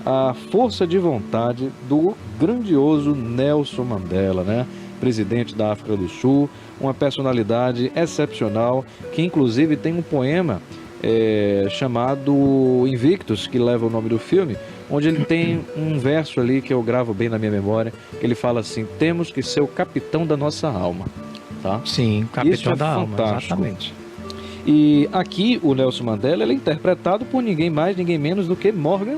a força de vontade do grandioso Nelson Mandela, né? Presidente da África do Sul, uma personalidade excepcional, que inclusive tem um poema chamado Invictus, que leva o nome do filme, onde ele tem um verso ali que eu gravo bem na minha memória, que ele fala assim: temos que ser o capitão da nossa alma. Tá? Sim, capitão Isso é da alma, fantástico. exatamente. E aqui o Nelson Mandela, ele é interpretado por ninguém mais, ninguém menos do que Morgan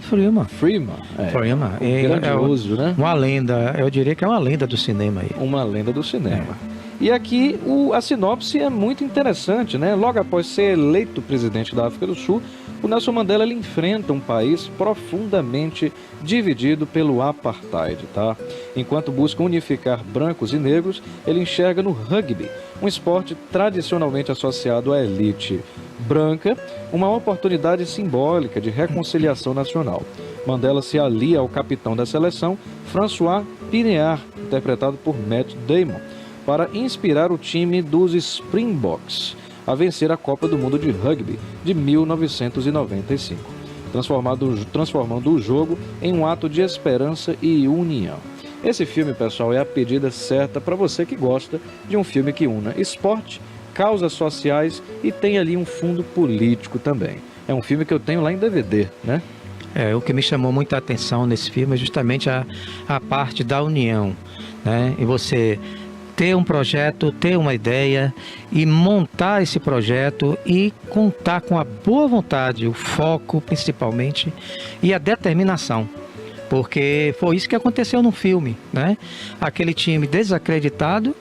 Freeman. Freeman. Freeman. Grandioso, né? Uma lenda, eu diria que é uma lenda do cinema aí. Uma lenda do cinema. E aqui a sinopse é muito interessante, né? Logo após ser eleito presidente da África do Sul, o Nelson Mandela ele enfrenta um país profundamente dividido pelo apartheid, tá? Enquanto busca unificar brancos e negros, ele enxerga no rugby, um esporte tradicionalmente associado à elite branca, uma oportunidade simbólica de reconciliação nacional. Mandela se alia ao capitão da seleção, François Pinear, interpretado por Matt Damon, para inspirar o time dos Springboks a vencer a Copa do Mundo de Rugby de 1995, transformando o jogo em um ato de esperança e união. Esse filme, pessoal, é a pedida certa para você que gosta de um filme que una esporte, causas sociais e tem ali um fundo político também. É um filme que eu tenho lá em DVD, né? O que me chamou muita atenção nesse filme é justamente a parte da união, né? E você ter um projeto, ter uma ideia e montar esse projeto e contar com a boa vontade, o foco principalmente e a determinação. Porque foi isso que aconteceu no filme, né? Aquele time desacreditado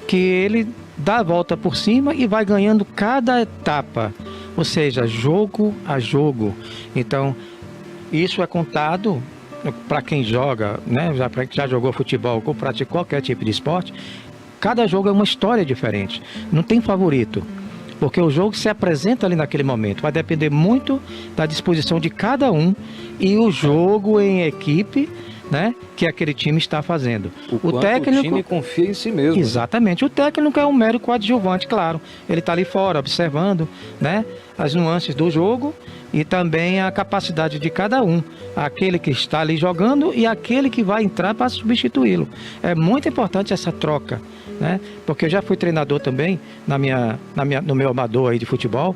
que ele dá a volta por cima e vai ganhando cada etapa, ou seja, jogo a jogo. Então, isso é contado para quem joga, né? Já jogou futebol ou pratica qualquer tipo de esporte. Cada jogo é uma história diferente, não tem favorito, porque o jogo se apresenta ali naquele momento, vai depender muito da disposição de cada um e o jogo em equipe né, que aquele time está fazendo. O técnico, o time confia em si mesmo. Exatamente. O técnico é um mero coadjuvante, claro. Ele está ali fora observando, né, as nuances do jogo e também a capacidade de cada um, aquele que está ali jogando e aquele que vai entrar para substituí-lo. É muito importante essa troca, né? Porque eu já fui treinador também no meu amador aí de futebol.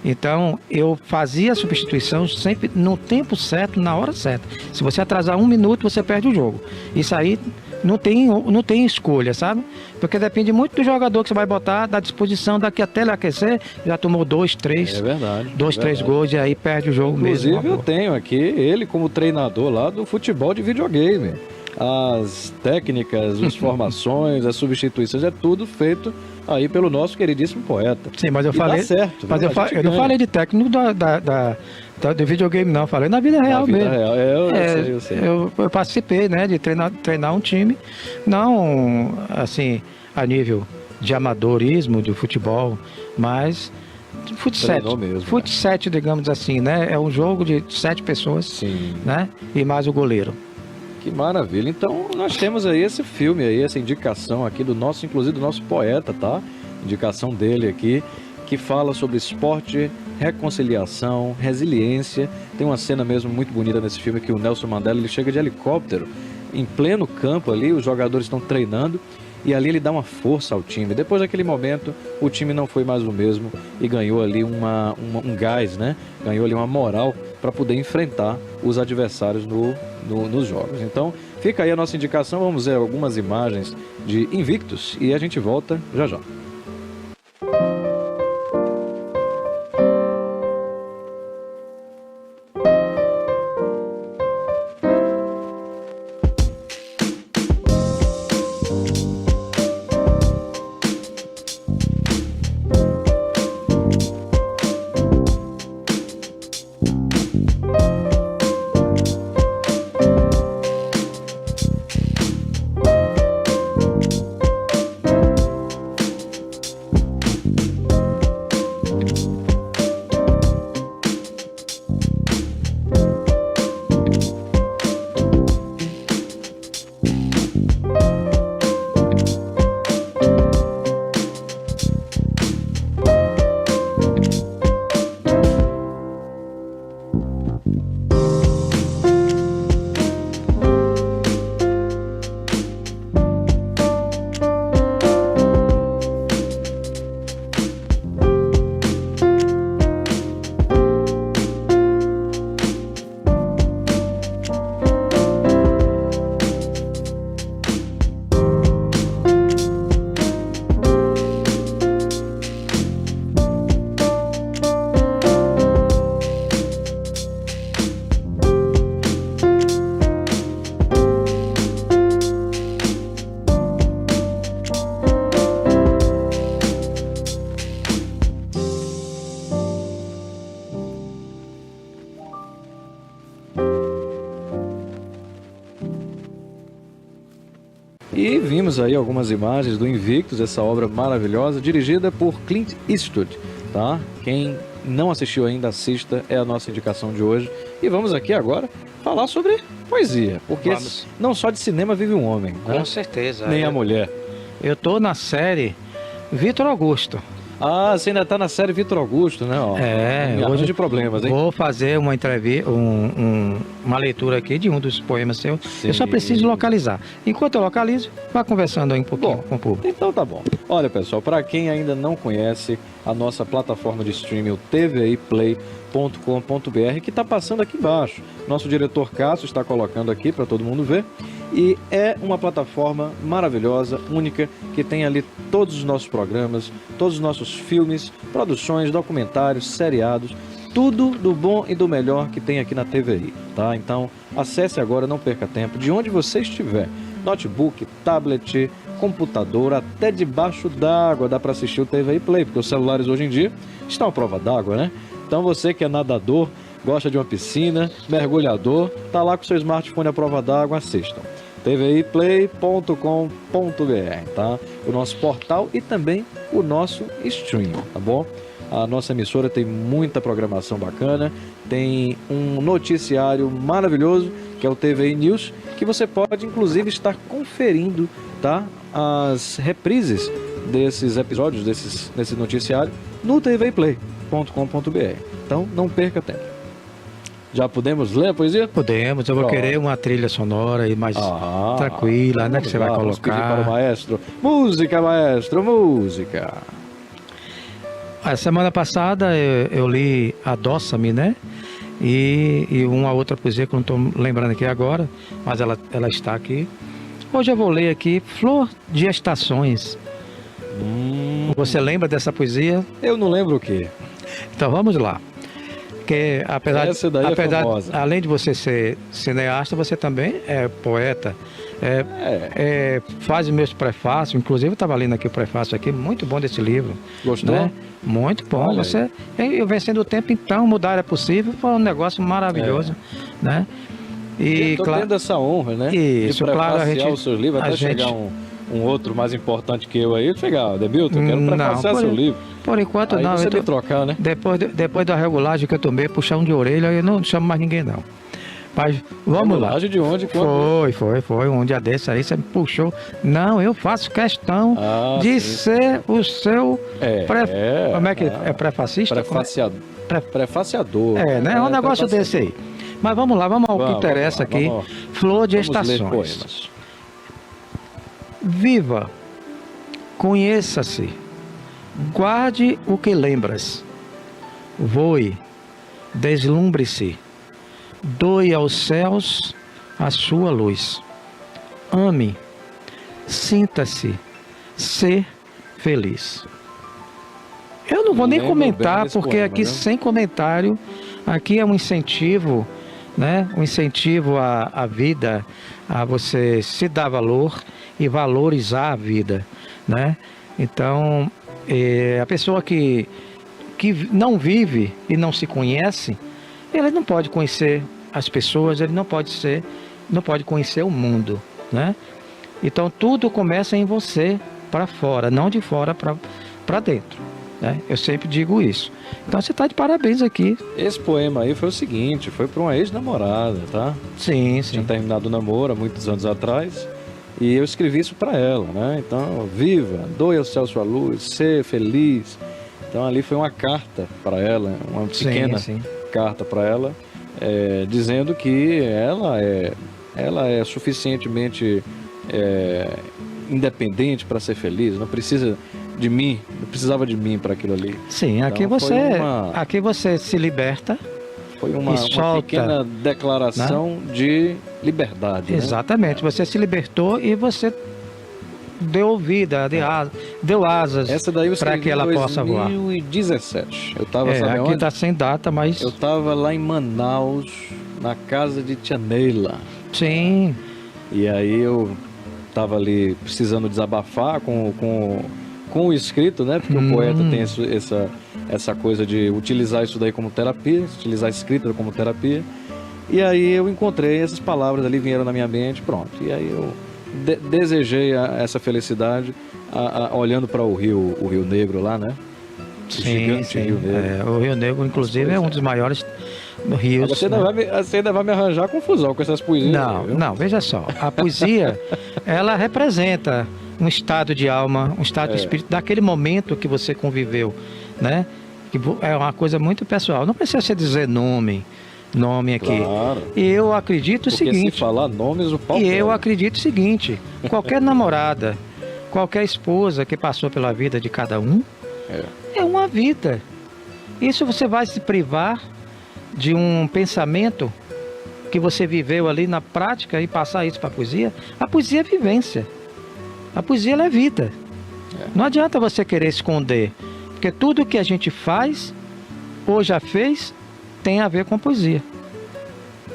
Então, eu fazia a substituição sempre no tempo certo, na hora certa. Se você atrasar 1 minuto, você perde o jogo. Isso aí não tem escolha, sabe? Porque depende muito do jogador que você vai botar, da disposição, daqui até ele aquecer, já tomou 2, 3. É verdade. 2, 3 gols e aí perde o jogo mesmo. Inclusive, eu tenho aqui ele como treinador lá do futebol de videogame. As técnicas, as formações, as substituições, é tudo feito aí pelo nosso queridíssimo poeta. Sim, mas eu falei. Dá certo, mas eu não falei de técnico do videogame, não. Falei na vida real mesmo. Real. Eu sei. Eu participei, né, de treinar um time, não assim a nível de amadorismo de futebol, mas futsal, digamos assim, né? É um jogo de 7 pessoas, sim, né? E mais o goleiro. Que maravilha. Então, nós temos aí esse filme aí, essa indicação aqui do nosso, inclusive do nosso poeta, tá? Indicação dele aqui, que fala sobre esporte, reconciliação, resiliência. Tem uma cena mesmo muito bonita nesse filme que o Nelson Mandela, ele chega de helicóptero em pleno campo ali, os jogadores estão treinando e ali ele dá uma força ao time. Depois daquele momento, o time não foi mais o mesmo e ganhou ali um gás, né? Ganhou ali uma moral para poder enfrentar os adversários nos jogos. Então, fica aí a nossa indicação. Vamos ver algumas imagens de Invictus e a gente volta já já. E vimos aí algumas imagens do Invictus, essa obra maravilhosa, dirigida por Clint Eastwood, tá? Quem não assistiu ainda, assista, é a nossa indicação de hoje. E vamos aqui agora falar sobre poesia, porque não só de cinema vive um homem, né? Com certeza. Nem a mulher. Eu tô na série Vitor Augusto. Ah, você ainda tá na série Vitor Augusto, né? Ó, hoje de problemas, hein? Vou fazer uma entrevista, uma leitura aqui de um dos poemas seus. Sim. Eu só preciso localizar. Enquanto eu localizo, vá conversando aí um pouquinho com o público. Então tá bom. Olha, pessoal, para quem ainda não conhece a nossa plataforma de streaming, o tviplay.com.br, que está passando aqui embaixo. Nosso diretor Cássio está colocando aqui para todo mundo ver. E é uma plataforma maravilhosa, única, que tem ali todos os nossos programas, todos os nossos filmes, produções, documentários, seriados, tudo do bom e do melhor que tem aqui na TVI, tá? Então, acesse agora, não perca tempo, de onde você estiver, notebook, tablet, computador, até debaixo d'água dá para assistir o TVI Play, porque os celulares hoje em dia estão à prova d'água, né? Então, você que é nadador, gosta de uma piscina, mergulhador, tá lá com seu smartphone à prova d'água, assistam. tviplay.com.br, tá? O nosso portal e também o nosso stream, tá bom? A nossa emissora tem muita programação bacana, tem um noticiário maravilhoso que é o TVI News, que você pode inclusive estar conferindo, tá, as reprises desses episódios, desse noticiário, no tvplay.com.br. Então não perca tempo. Já podemos ler a poesia? Podemos, eu vou querer uma trilha sonora e mais tranquila, né, que você vai colocar. Vamos pedir para o maestro. Música, maestro, música. A semana passada eu li Adoça-me, né? E uma outra poesia que eu não estou lembrando aqui agora, mas ela está aqui. Hoje eu vou ler aqui Flor de Estações. Você lembra dessa poesia? Eu não lembro o quê. Então vamos lá. Porque apesar além de você ser cineasta, você também é poeta. Faz meus prefácios, inclusive eu estava lendo aqui o prefácio aqui, muito bom desse livro. Gostou? Né? Muito bom. Olha Eu vencendo o tempo, então mudar é possível, foi um negócio maravilhoso, né? E estou tendo essa honra, né? Isso, de claro, prefaciar o seu livro, até chegar um outro mais importante que eu aí, chegar, Demilton, eu quero prefaciar seu livro. Por enquanto aí não. Você me trocar, né? Depois da regulagem que eu tomei, puxão de orelha, eu não chamo mais ninguém não. Mas vamos lá. De onde? Foi. Um dia desse aí você me puxou. Não, eu faço questão de ser o seu... Como é que é? Prefacista? Prefaciador. Né? É um negócio desse aí. Mas vamos lá, vamos ao que interessa aqui. Flor de Estações. Viva, conheça-se, guarde o que lembras, voe, deslumbre-se, doe aos céus a sua luz, ame, sinta-se, ser feliz. Eu não vou nem comentar, porque poema, aqui sem comentário, aqui é um incentivo, né? Um incentivo à vida, a você se dar valor e valorizar a vida, né? Então, a pessoa que não vive e não se conhece, ele não pode conhecer as pessoas, ele não pode conhecer o mundo, né? Então, tudo começa em você para fora, não de fora para dentro, né? Eu sempre digo isso. Então, você está de parabéns aqui. Esse poema aí foi o seguinte, foi para uma ex-namorada, tá? Sim. Tinha terminado o namoro há muitos anos atrás. E eu escrevi isso para ela, né? Então, viva, doe ao céu sua luz, ser feliz. Então, ali foi uma carta para ela, uma pequena carta para ela, dizendo que ela é suficientemente independente para ser feliz, não precisa de mim, não precisava de mim para aquilo ali. Sim, então, aqui você se liberta. Foi uma pequena declaração, né, de liberdade. Exatamente, né? Você se libertou e você deu vida, deu asas para que ela possa voar. Em 2017. Eu estava, aqui está sem data, mas... Eu estava lá em Manaus, na casa de Tia Neila. Sim. E aí eu estava ali precisando desabafar com o escrito, né? Porque o poeta tem essa coisa de utilizar isso daí como terapia, utilizar a escrita como terapia. E aí eu encontrei essas palavras ali, vieram na minha mente, pronto. E aí eu desejei essa felicidade olhando para o Rio Negro lá, né? Sim. Rio Negro. O Rio Negro, inclusive, é um dos maiores rios. Você ainda vai me arranjar confusão com essas poesias. Não, veja só. A poesia, ela representa um estado de alma, um estado de espírito daquele momento que você conviveu, né? Que é uma coisa muito pessoal. Não precisa você dizer nome aqui. Claro. E eu acredito o seguinte. Se falar nomes, o pau. E eu acredito o seguinte: qualquer namorada, qualquer esposa que passou pela vida de cada um, é uma vida. Isso você vai se privar de um pensamento que você viveu ali na prática e passar isso para a poesia? A poesia é vivência. A poesia ela é vida. Não adianta você querer esconder, porque tudo que a gente faz ou já fez tem a ver com poesia.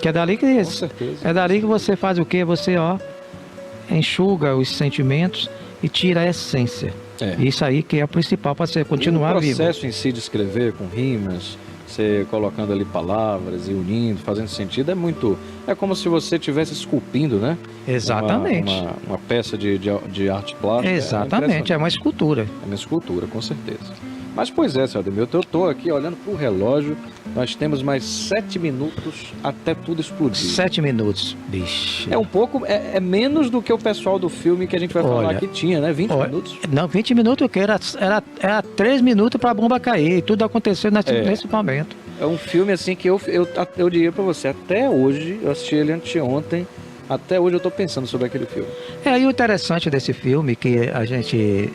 Que é dali que você faz o quê? Você enxuga os sentimentos e tira a essência. Isso aí que é o principal para você continuar vivo. O processo em si de escrever com rimas, você colocando ali palavras e unindo, fazendo sentido, é como se você estivesse esculpindo, né? Exatamente. Uma peça de arte plástica. Exatamente, é uma escultura. É uma escultura, com certeza. Mas, pois é, senhor Ademilton, eu estou aqui olhando para o relógio, nós temos mais 7 minutos até tudo explodir. 7 minutos, bicho. É um pouco, é menos do que o pessoal do filme que a gente vai falar aqui tinha, né? 20 minutos? Não, 20 minutos o quê? Era 3 minutos para a bomba cair, tudo aconteceu nesse momento. É um filme assim que eu diria para você, até hoje, eu assisti ele anteontem, até hoje eu estou pensando sobre aquele filme. E o interessante desse filme que a gente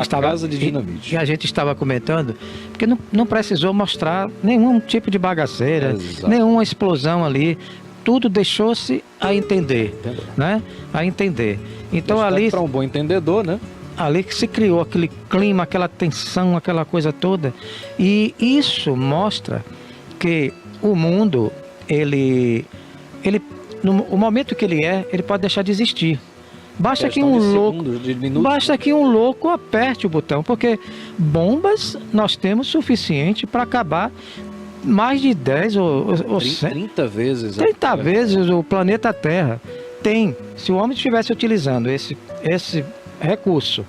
Casa de Dinamite. Que a gente estava comentando, porque não precisou mostrar nenhum tipo de bagaceira, nenhuma explosão ali. Tudo deixou-se a entender, né? A entender. Então ali, para um bom entendedor, né? Ali que se criou aquele clima, aquela tensão, aquela coisa toda. E isso mostra que o mundo, no momento que ele pode deixar de existir. Basta que um louco aperte o botão, porque bombas nós temos suficiente para acabar mais de 10 ou 30 vezes. 30 vezes o planeta Terra. Se o homem estivesse utilizando esse recurso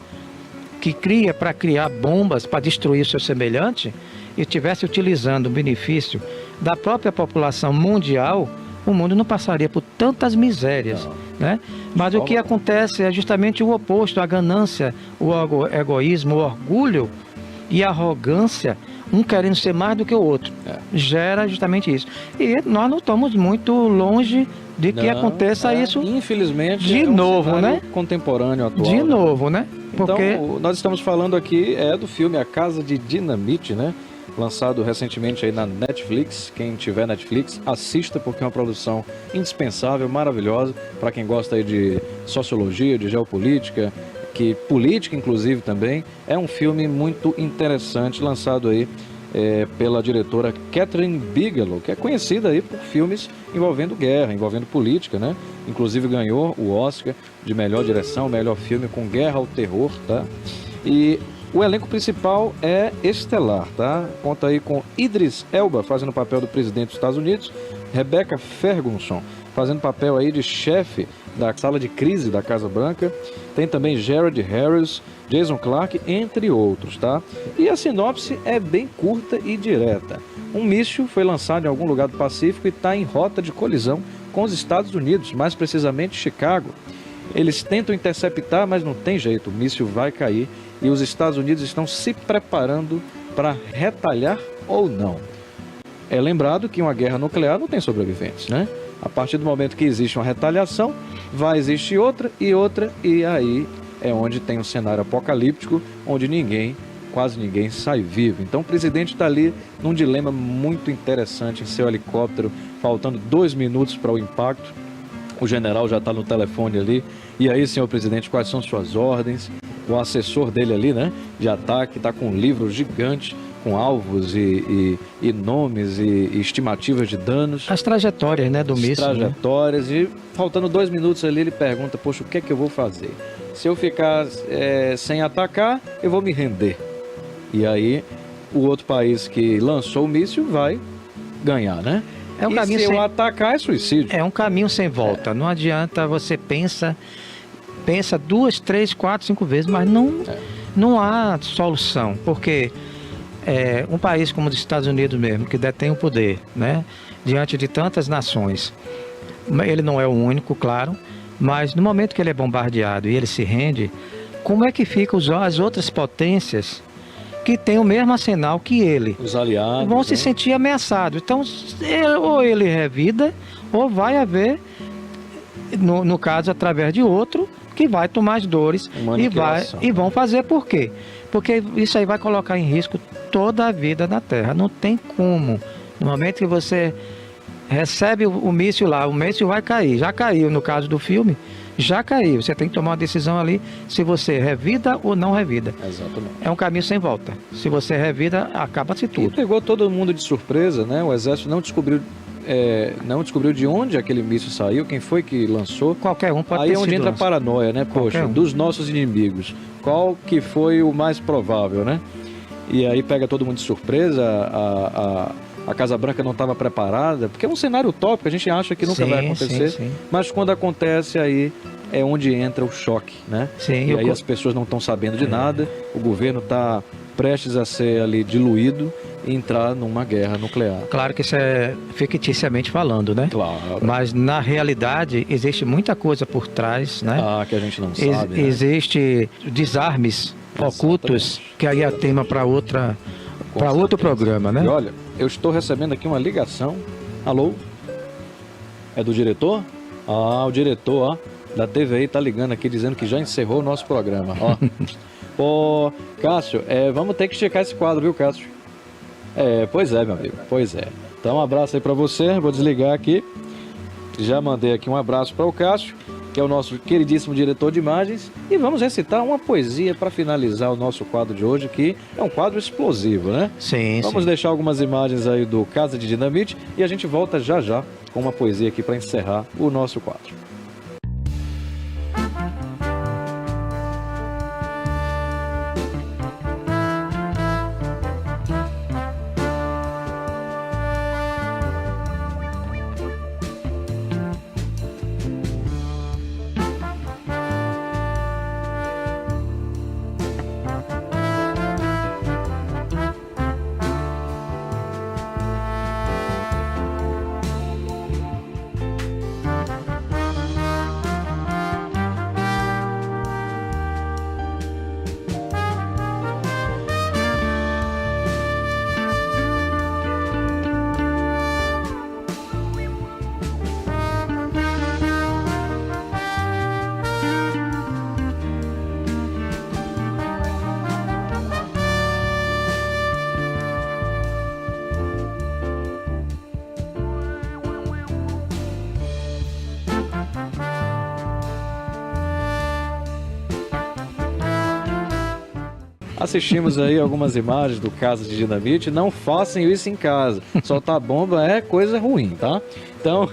que cria para criar bombas para destruir o seu semelhante, e estivesse utilizando o benefício da própria população mundial, o mundo não passaria por tantas misérias, né? Mas o que acontece é justamente o oposto, a ganância, o egoísmo, o orgulho e a arrogância, um querendo ser mais do que o outro, gera justamente isso. E nós não estamos muito longe de que aconteça isso, infelizmente, de novo, né? Contemporâneo atual. De novo, né? Porque então, nós estamos falando aqui do filme A Casa de Dinamite, né? Lançado recentemente aí na Netflix. Quem tiver Netflix, assista, porque é uma produção indispensável, maravilhosa, para quem gosta aí de sociologia, de geopolítica, política inclusive também. É um filme muito interessante, lançado aí pela diretora Catherine Bigelow, que é conhecida aí por filmes envolvendo guerra, envolvendo política, né? Inclusive ganhou o Oscar de melhor direção, melhor filme com Guerra ao Terror, tá? E o elenco principal é estelar, tá? Conta aí com Idris Elba fazendo o papel do presidente dos Estados Unidos, Rebecca Ferguson fazendo papel aí de chefe da sala de crise da Casa Branca, tem também Jared Harris, Jason Clarke, entre outros, tá? E a sinopse é bem curta e direta. Um míssil foi lançado em algum lugar do Pacífico e está em rota de colisão com os Estados Unidos, mais precisamente Chicago. Eles tentam interceptar, mas não tem jeito, o míssil vai cair e os Estados Unidos estão se preparando para retalhar ou não. É lembrado que uma guerra nuclear não tem sobreviventes, né? A partir do momento que existe uma retaliação, vai existir outra, e aí é onde tem um cenário apocalíptico, onde quase ninguém sai vivo. Então o presidente está ali num dilema muito interessante em seu helicóptero, faltando 2 minutos para o impacto. O general já está no telefone ali. E aí, senhor presidente, quais são suas ordens? O assessor dele ali, né, de ataque, está com um livro gigante, com alvos e nomes e estimativas de danos. As trajetórias, né, do míssil. As trajetórias, né? E faltando 2 minutos ali, ele pergunta, poxa, o que é que eu vou fazer? Se eu ficar sem atacar, eu vou me render. E aí, o outro país que lançou o míssil vai ganhar, né? Se eu atacar, é suicídio. É um caminho sem volta. Não adianta, você pensa 2, 3, 4, 5 vezes, mas não há solução, porque um país como os Estados Unidos mesmo, que detém o poder, né, diante de tantas nações, ele não é o único, claro, mas no momento que ele é bombardeado e ele se rende, como é que ficam as outras potências que têm o mesmo arsenal que ele? Os aliados vão se sentir ameaçados. Então, ou ele revida, ou vai haver, no caso, através de outro, que vai tomar as dores e vão fazer por quê? Porque isso aí vai colocar em risco toda a vida na Terra. Não tem como. No momento que você recebe o míssil lá, o míssil vai cair. Já caiu no caso do filme, já caiu. Você tem que tomar uma decisão ali se você revida ou não revida. Exatamente. É um caminho sem volta. Se você revida, acaba-se tudo. E pegou todo mundo de surpresa, né? O exército não descobriu de onde aquele míssil saiu, quem foi que lançou. Qualquer um pode ter sido. Aí é onde entra a lançado. paranoia, né? Poxa, dos nossos inimigos, qual que foi o mais provável, né? E aí pega todo mundo de surpresa, a Casa Branca não estava preparada, porque é um cenário utópico, a gente acha que nunca vai acontecer, mas quando acontece aí é onde entra o choque, né? Sim, e aí as pessoas não estão sabendo de nada, o governo está prestes a ser ali diluído e entrar numa guerra nuclear. Claro que isso é ficticiamente falando, né? Claro. Mas na realidade existe muita coisa por trás, né? Que a gente não sabe. Né? Existe desarmes ocultos, que aí é tema para outro programa, né? E olha, eu estou recebendo aqui uma ligação. Alô? É do diretor? O diretor, da TVI tá ligando aqui dizendo que já encerrou o nosso programa, Ô, Cássio, vamos ter que checar esse quadro, viu, Cássio? Pois é, meu amigo, pois é. Então, um abraço aí pra você, vou desligar aqui. Já mandei aqui um abraço para o Cássio, que é o nosso queridíssimo diretor de imagens. E vamos recitar uma poesia para finalizar o nosso quadro de hoje, que é um quadro explosivo, né? Sim, Vamos deixar algumas imagens aí do Casa de Dinamite e a gente volta já já com uma poesia aqui para encerrar o nosso quadro. Assistimos aí algumas imagens do Casa de Dinamite. Não façam isso em casa. Soltar bomba é coisa ruim, tá? Então,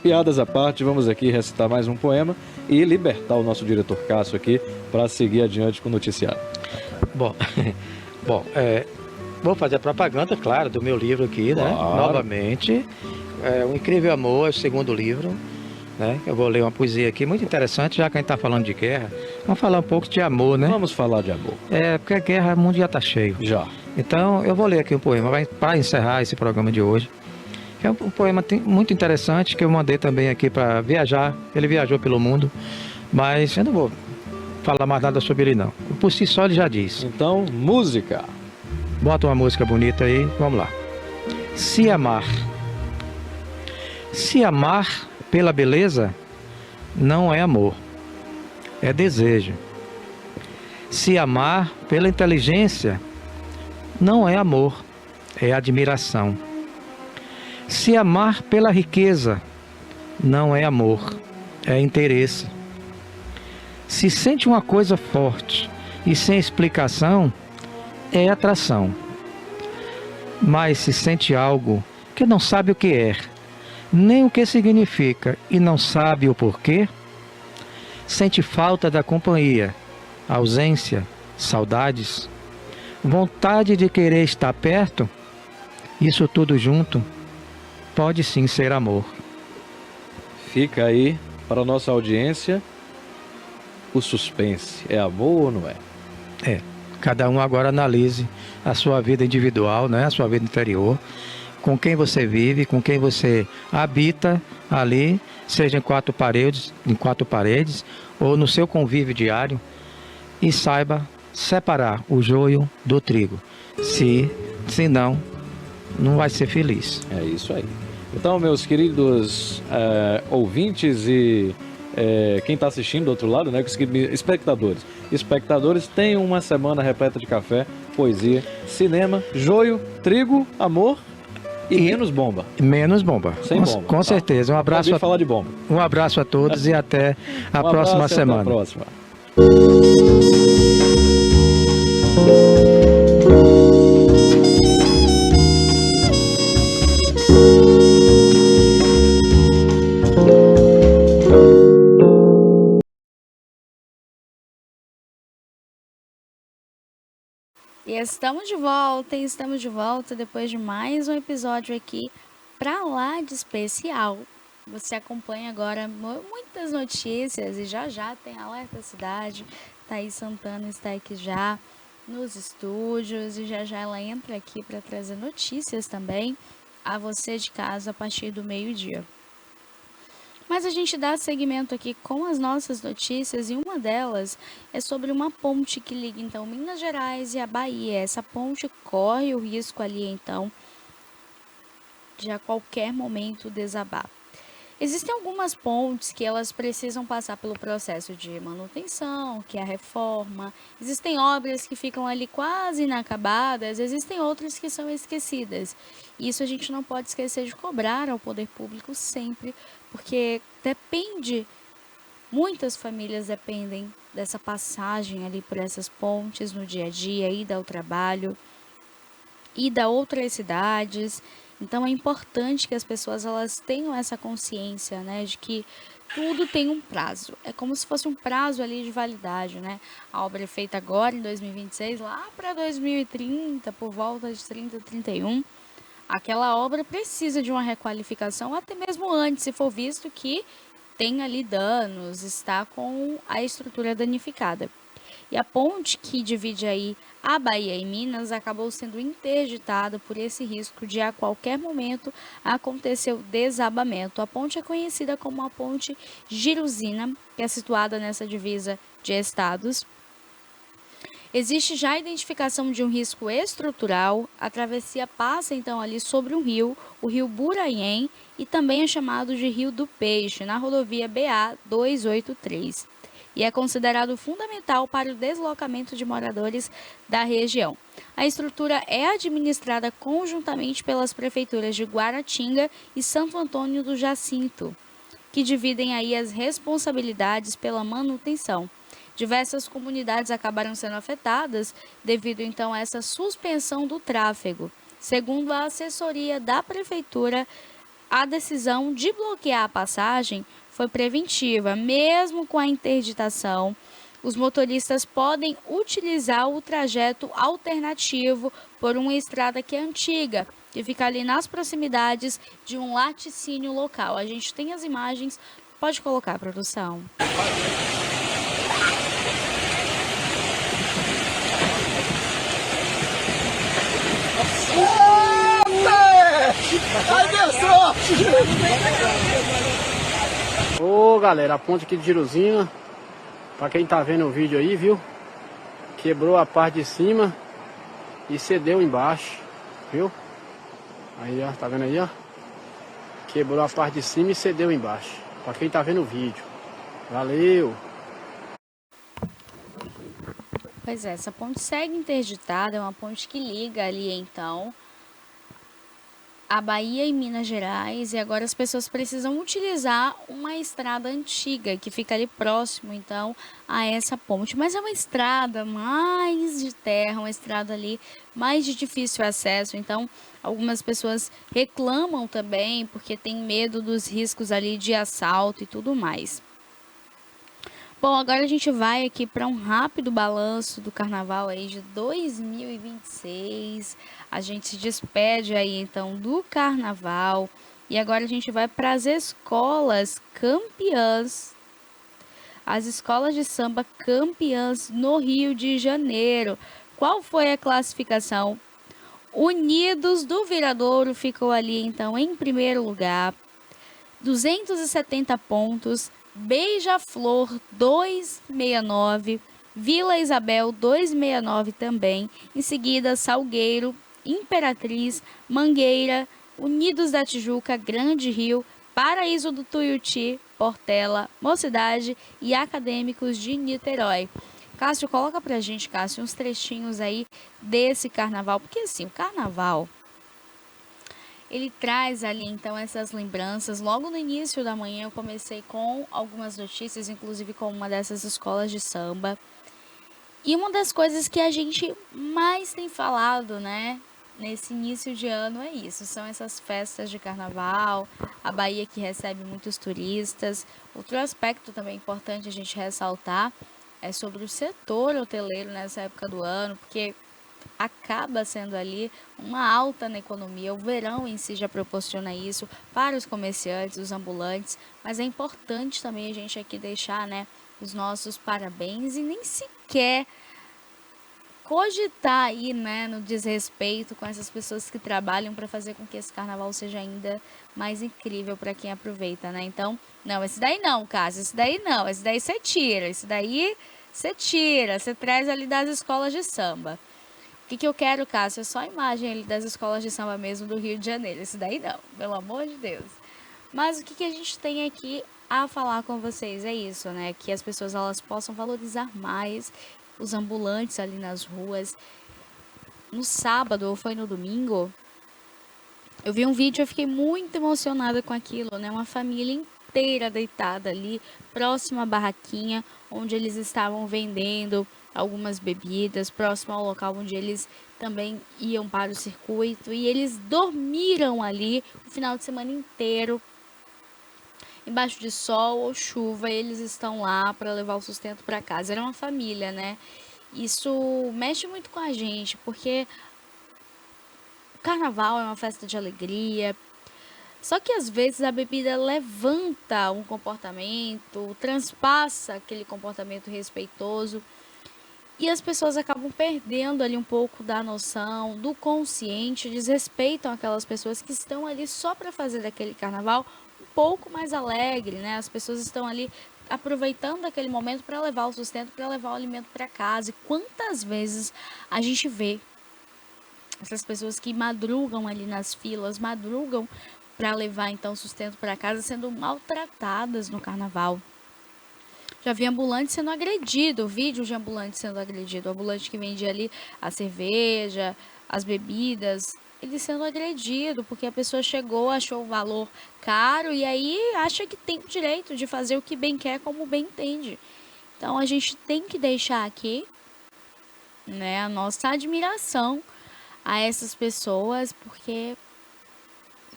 piadas à parte, vamos aqui recitar mais um poema e libertar o nosso diretor Cássio aqui para seguir adiante com o noticiário. Bom, vou fazer a propaganda, claro, do meu livro aqui, né? Claro. Novamente. O Incrível Amor é o segundo livro. Né? Eu vou ler uma poesia aqui muito interessante, já que a gente está falando de guerra. Vamos falar um pouco de amor, né? Vamos falar de amor. Porque a guerra, o mundo já está cheio. Já. Então, eu vou ler aqui um poema para encerrar esse programa de hoje. É um poema muito interessante que eu mandei também aqui para viajar. Ele viajou pelo mundo, mas eu não vou falar mais nada sobre ele, não. Por si só, ele já diz. Então, música. Bota uma música bonita aí, vamos lá. Se amar. Se amar pela beleza não é amor, é desejo. Se amar pela inteligência não é amor, é admiração. Se amar pela riqueza não é amor, é interesse. Se sente uma coisa forte e sem explicação, é atração. Mas se sente algo que não sabe o que é, nem o que significa e não sabe o porquê, sente falta da companhia, ausência, saudades, vontade de querer estar perto, isso tudo junto pode sim ser amor. Fica aí para a nossa audiência o suspense. É amor ou não é? Cada um agora analise a sua vida individual, né? A sua vida interior, com quem você vive, com quem você habita ali, seja em quatro paredes ou no seu convívio diário, e saiba separar o joio do trigo. Se não vai ser feliz. É isso aí. Então, meus queridos ouvintes e quem está assistindo do outro lado, né, espectadores, tenham uma semana repleta de café, poesia, cinema, joio, trigo, amor e menos bomba. Menos bomba. Sem bomba. Com certeza. Um abraço. Falar de bomba. Um abraço a todos e até a próxima semana. Até a próxima. E estamos de volta depois de mais um episódio aqui pra lá de especial. Você acompanha agora muitas notícias e já tem Alerta Cidade. Thaís Santana está aqui já nos estúdios e já já ela entra aqui para trazer notícias também a você de casa a partir do meio-dia. Mas a gente dá seguimento aqui com as nossas notícias e uma delas é sobre uma ponte que liga então Minas Gerais e a Bahia. Essa ponte corre o risco ali então de a qualquer momento desabar. Existem algumas pontes que elas precisam passar pelo processo de manutenção, que é a reforma. Existem obras que ficam ali quase inacabadas, existem outras que são esquecidas. Isso a gente não pode esquecer de cobrar ao poder público sempre, porque muitas famílias dependem dessa passagem ali por essas pontes no dia a dia, ida ao trabalho, ida a outras cidades. Então é importante que as pessoas elas tenham essa consciência, né, de que tudo tem um prazo. É como se fosse um prazo ali de validade, né? A obra é feita agora em 2026, lá para 2030, por volta de 30, 31. Aquela obra precisa de uma requalificação, até mesmo antes, se for visto que tem ali danos, está com a estrutura danificada. E a ponte que divide aí a Bahia e Minas acabou sendo interditada por esse risco de a qualquer momento acontecer o desabamento. A ponte é conhecida como a Ponte Giruzina, que é situada nessa divisa de estados. Existe já a identificação de um risco estrutural. A travessia passa então ali sobre um rio, o rio Buraiém, e também é chamado de Rio do Peixe, na rodovia BA 283. E é considerado fundamental para o deslocamento de moradores da região. A estrutura é administrada conjuntamente pelas prefeituras de Guaratinga e Santo Antônio do Jacinto, que dividem aí as responsabilidades pela manutenção. Diversas comunidades acabaram sendo afetadas devido então a essa suspensão do tráfego. Segundo a assessoria da prefeitura, a decisão de bloquear a passagem foi preventiva. Mesmo com a interditação, os motoristas podem utilizar o trajeto alternativo por uma estrada que é antiga, que fica ali nas proximidades de um laticínio local. A gente tem as imagens, pode colocar, produção. Ai, deu sorte! Ô galera, a ponte aqui de Giruzina, pra quem tá vendo o vídeo aí, viu? Quebrou a parte de cima e cedeu embaixo, viu? Aí ó, tá vendo aí ó? Quebrou a parte de cima e cedeu embaixo, pra quem tá vendo o vídeo. Valeu! Pois é, essa ponte segue interditada, é uma ponte que liga ali então a Bahia e Minas Gerais, e agora as pessoas precisam utilizar uma estrada antiga que fica ali próximo então a essa ponte, mas é uma estrada mais de terra, uma estrada ali mais de difícil acesso, então algumas pessoas reclamam também porque tem medo dos riscos ali de assalto e tudo mais. Bom, agora a gente vai aqui para um rápido balanço do carnaval aí de 2026. A gente se despede aí então do carnaval e agora a gente vai para as escolas campeãs. As escolas de samba campeãs no Rio de Janeiro. Qual foi a classificação? Unidos do Viradouro ficou ali então em primeiro lugar, 270 pontos. Beija-Flor 269, Vila Isabel 269 também, em seguida Salgueiro, Imperatriz, Mangueira, Unidos da Tijuca, Grande Rio, Paraíso do Tuiuti, Portela, Mocidade e Acadêmicos de Niterói. Cássio, coloca pra gente, Cássio, uns trechinhos aí desse carnaval, porque assim, o carnaval ele traz ali então essas lembranças. Logo no início da manhã eu comecei com algumas notícias, inclusive com uma dessas escolas de samba. E uma das coisas que a gente mais tem falado, né, nesse início de ano é isso, são essas festas de carnaval, a Bahia que recebe muitos turistas. Outro aspecto também importante a gente ressaltar é sobre o setor hoteleiro nessa época do ano, porque acaba sendo ali uma alta na economia. O verão em si já proporciona isso para os comerciantes, os ambulantes, mas é importante também a gente aqui deixar, né, os nossos parabéns e nem sequer cogitar aí, né, no desrespeito com essas pessoas que trabalham para fazer com que esse carnaval seja ainda mais incrível para quem aproveita, né? Então, não, esse daí não, Cássio, esse daí não, esse daí você tira, esse daí você tira, você traz ali das escolas de samba. O que eu quero, Cássio, é só a imagem ali das escolas de samba mesmo do Rio de Janeiro, esse daí não, pelo amor de Deus. Mas o que a gente tem aqui a falar com vocês é isso, né? Que as pessoas elas possam valorizar mais os ambulantes ali nas ruas. No sábado ou foi no domingo, eu vi um vídeo e eu fiquei muito emocionada com aquilo, né? Uma família inteira deitada ali, próximo à barraquinha, onde eles estavam vendendo algumas bebidas, próximo ao local onde eles também iam para o circuito. E eles dormiram ali o final de semana inteiro, embaixo de sol ou chuva, eles estão lá para levar o sustento para casa. Era uma família, né? Isso mexe muito com a gente, porque o carnaval é uma festa de alegria. Só que às vezes a bebida levanta um comportamento, transpassa aquele comportamento respeitoso. E as pessoas acabam perdendo ali um pouco da noção, do consciente, desrespeitam aquelas pessoas que estão ali só para fazer daquele carnaval um pouco mais alegre, né? As pessoas estão ali aproveitando aquele momento para levar o sustento, para levar o alimento para casa. E quantas vezes a gente vê essas pessoas que madrugam ali nas filas, madrugam para levar então sustento para casa, sendo maltratadas no carnaval. Já vi ambulante sendo agredido, vídeo de ambulante sendo agredido, o ambulante que vendia ali a cerveja, as bebidas, ele sendo agredido, porque a pessoa chegou, achou o valor caro e aí acha que tem o direito de fazer o que bem quer, como bem entende. Então a gente tem que deixar aqui, né, a nossa admiração a essas pessoas, porque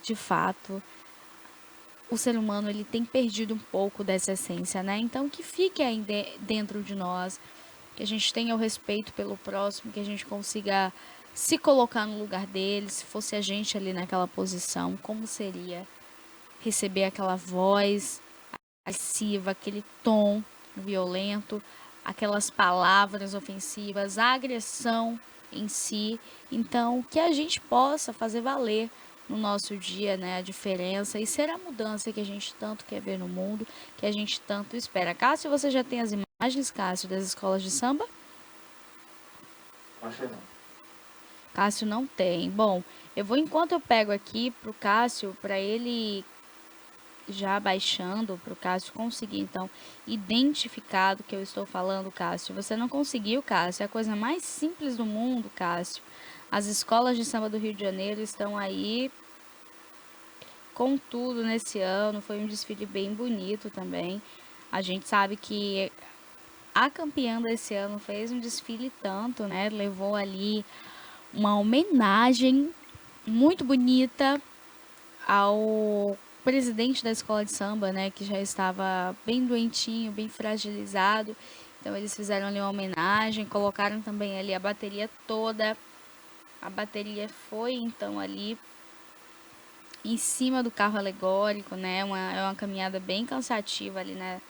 de fato o ser humano ele tem perdido um pouco dessa essência, né? Então que fique aí dentro de nós, que a gente tenha o respeito pelo próximo, que a gente consiga se colocar no lugar dele, se fosse a gente ali naquela posição, como seria receber aquela voz agressiva, aquele tom violento, aquelas palavras ofensivas, a agressão em si. Então que a gente possa fazer valer no nosso dia, né, a diferença e ser a mudança que a gente tanto quer ver no mundo, que a gente tanto espera. Cássio, você já tem as imagens, Cássio, das escolas de samba? Acho que não. Cássio não tem. Bom, enquanto eu pego aqui pro Cássio, para ele já baixando, pro Cássio conseguir, então, identificar do que eu estou falando, Cássio. Você não conseguiu, Cássio, é a coisa mais simples do mundo, Cássio. As escolas de samba do Rio de Janeiro estão aí com tudo nesse ano. Foi um desfile bem bonito também. A gente sabe que a campeã desse ano fez um desfile tanto, né? Levou ali uma homenagem muito bonita ao presidente da escola de samba, né? Que já estava bem doentinho, bem fragilizado. Então eles fizeram ali uma homenagem, colocaram também ali a bateria toda. A bateria foi, então, ali em cima do carro alegórico, né? É uma caminhada bem cansativa ali, né?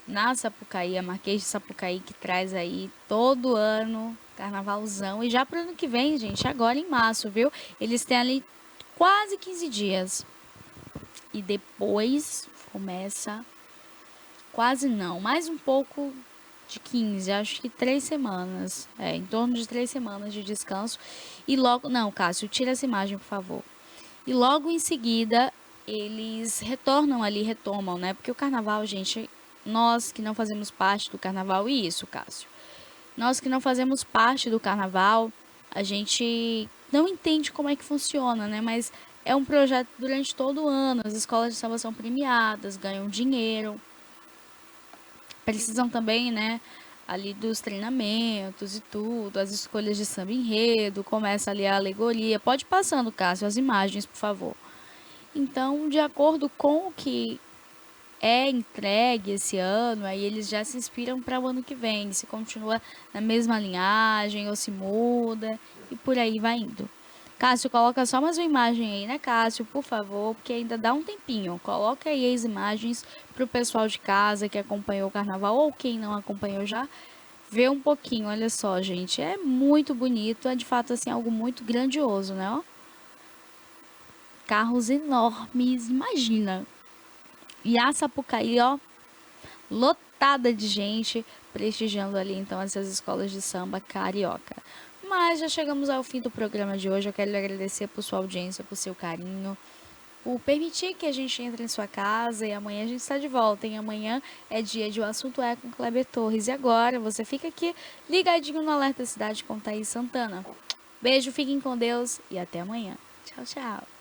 Na Sapucaí, a Marquês de Sapucaí, que traz aí todo ano carnavalzão. E já para o ano que vem, gente, agora em março, viu? Eles têm ali quase 15 dias. E depois começa, quase não, mais um pouco de 15, acho que 3 semanas, em torno de 3 semanas de descanso, e logo, não, Cássio, tira essa imagem, por favor, e logo em seguida, eles retomam, né, porque o carnaval, gente, nós que não fazemos parte do carnaval, e isso, Cássio, nós que não fazemos parte do carnaval, a gente não entende como é que funciona, né, mas é um projeto durante todo o ano, as escolas de samba são premiadas, ganham dinheiro, precisam também, né, ali dos treinamentos e tudo, as escolhas de samba enredo, começa ali a alegoria. Pode ir passando, Cássio, as imagens, por favor. Então, de acordo com o que é entregue esse ano, aí eles já se inspiram para o ano que vem, se continua na mesma linhagem ou se muda e por aí vai indo. Cássio, coloca só mais uma imagem aí, né, Cássio, por favor, porque ainda dá um tempinho. Coloca aí as imagens para o pessoal de casa que acompanhou o carnaval ou quem não acompanhou já ver um pouquinho, olha só, gente. É muito bonito, é de fato assim algo muito grandioso, né? Ó. Carros enormes, imagina. E a Sapucaí, ó, lotada de gente prestigiando ali então essas escolas de samba carioca. Mas já chegamos ao fim do programa de hoje. Eu quero lhe agradecer por sua audiência, por seu carinho, por permitir que a gente entre em sua casa. E amanhã a gente está de volta, hein? Amanhã é dia de O Assunto É com Kleber Torres. E agora você fica aqui ligadinho no Alerta Cidade com Thaís Santana. Beijo, fiquem com Deus e até amanhã. Tchau, tchau.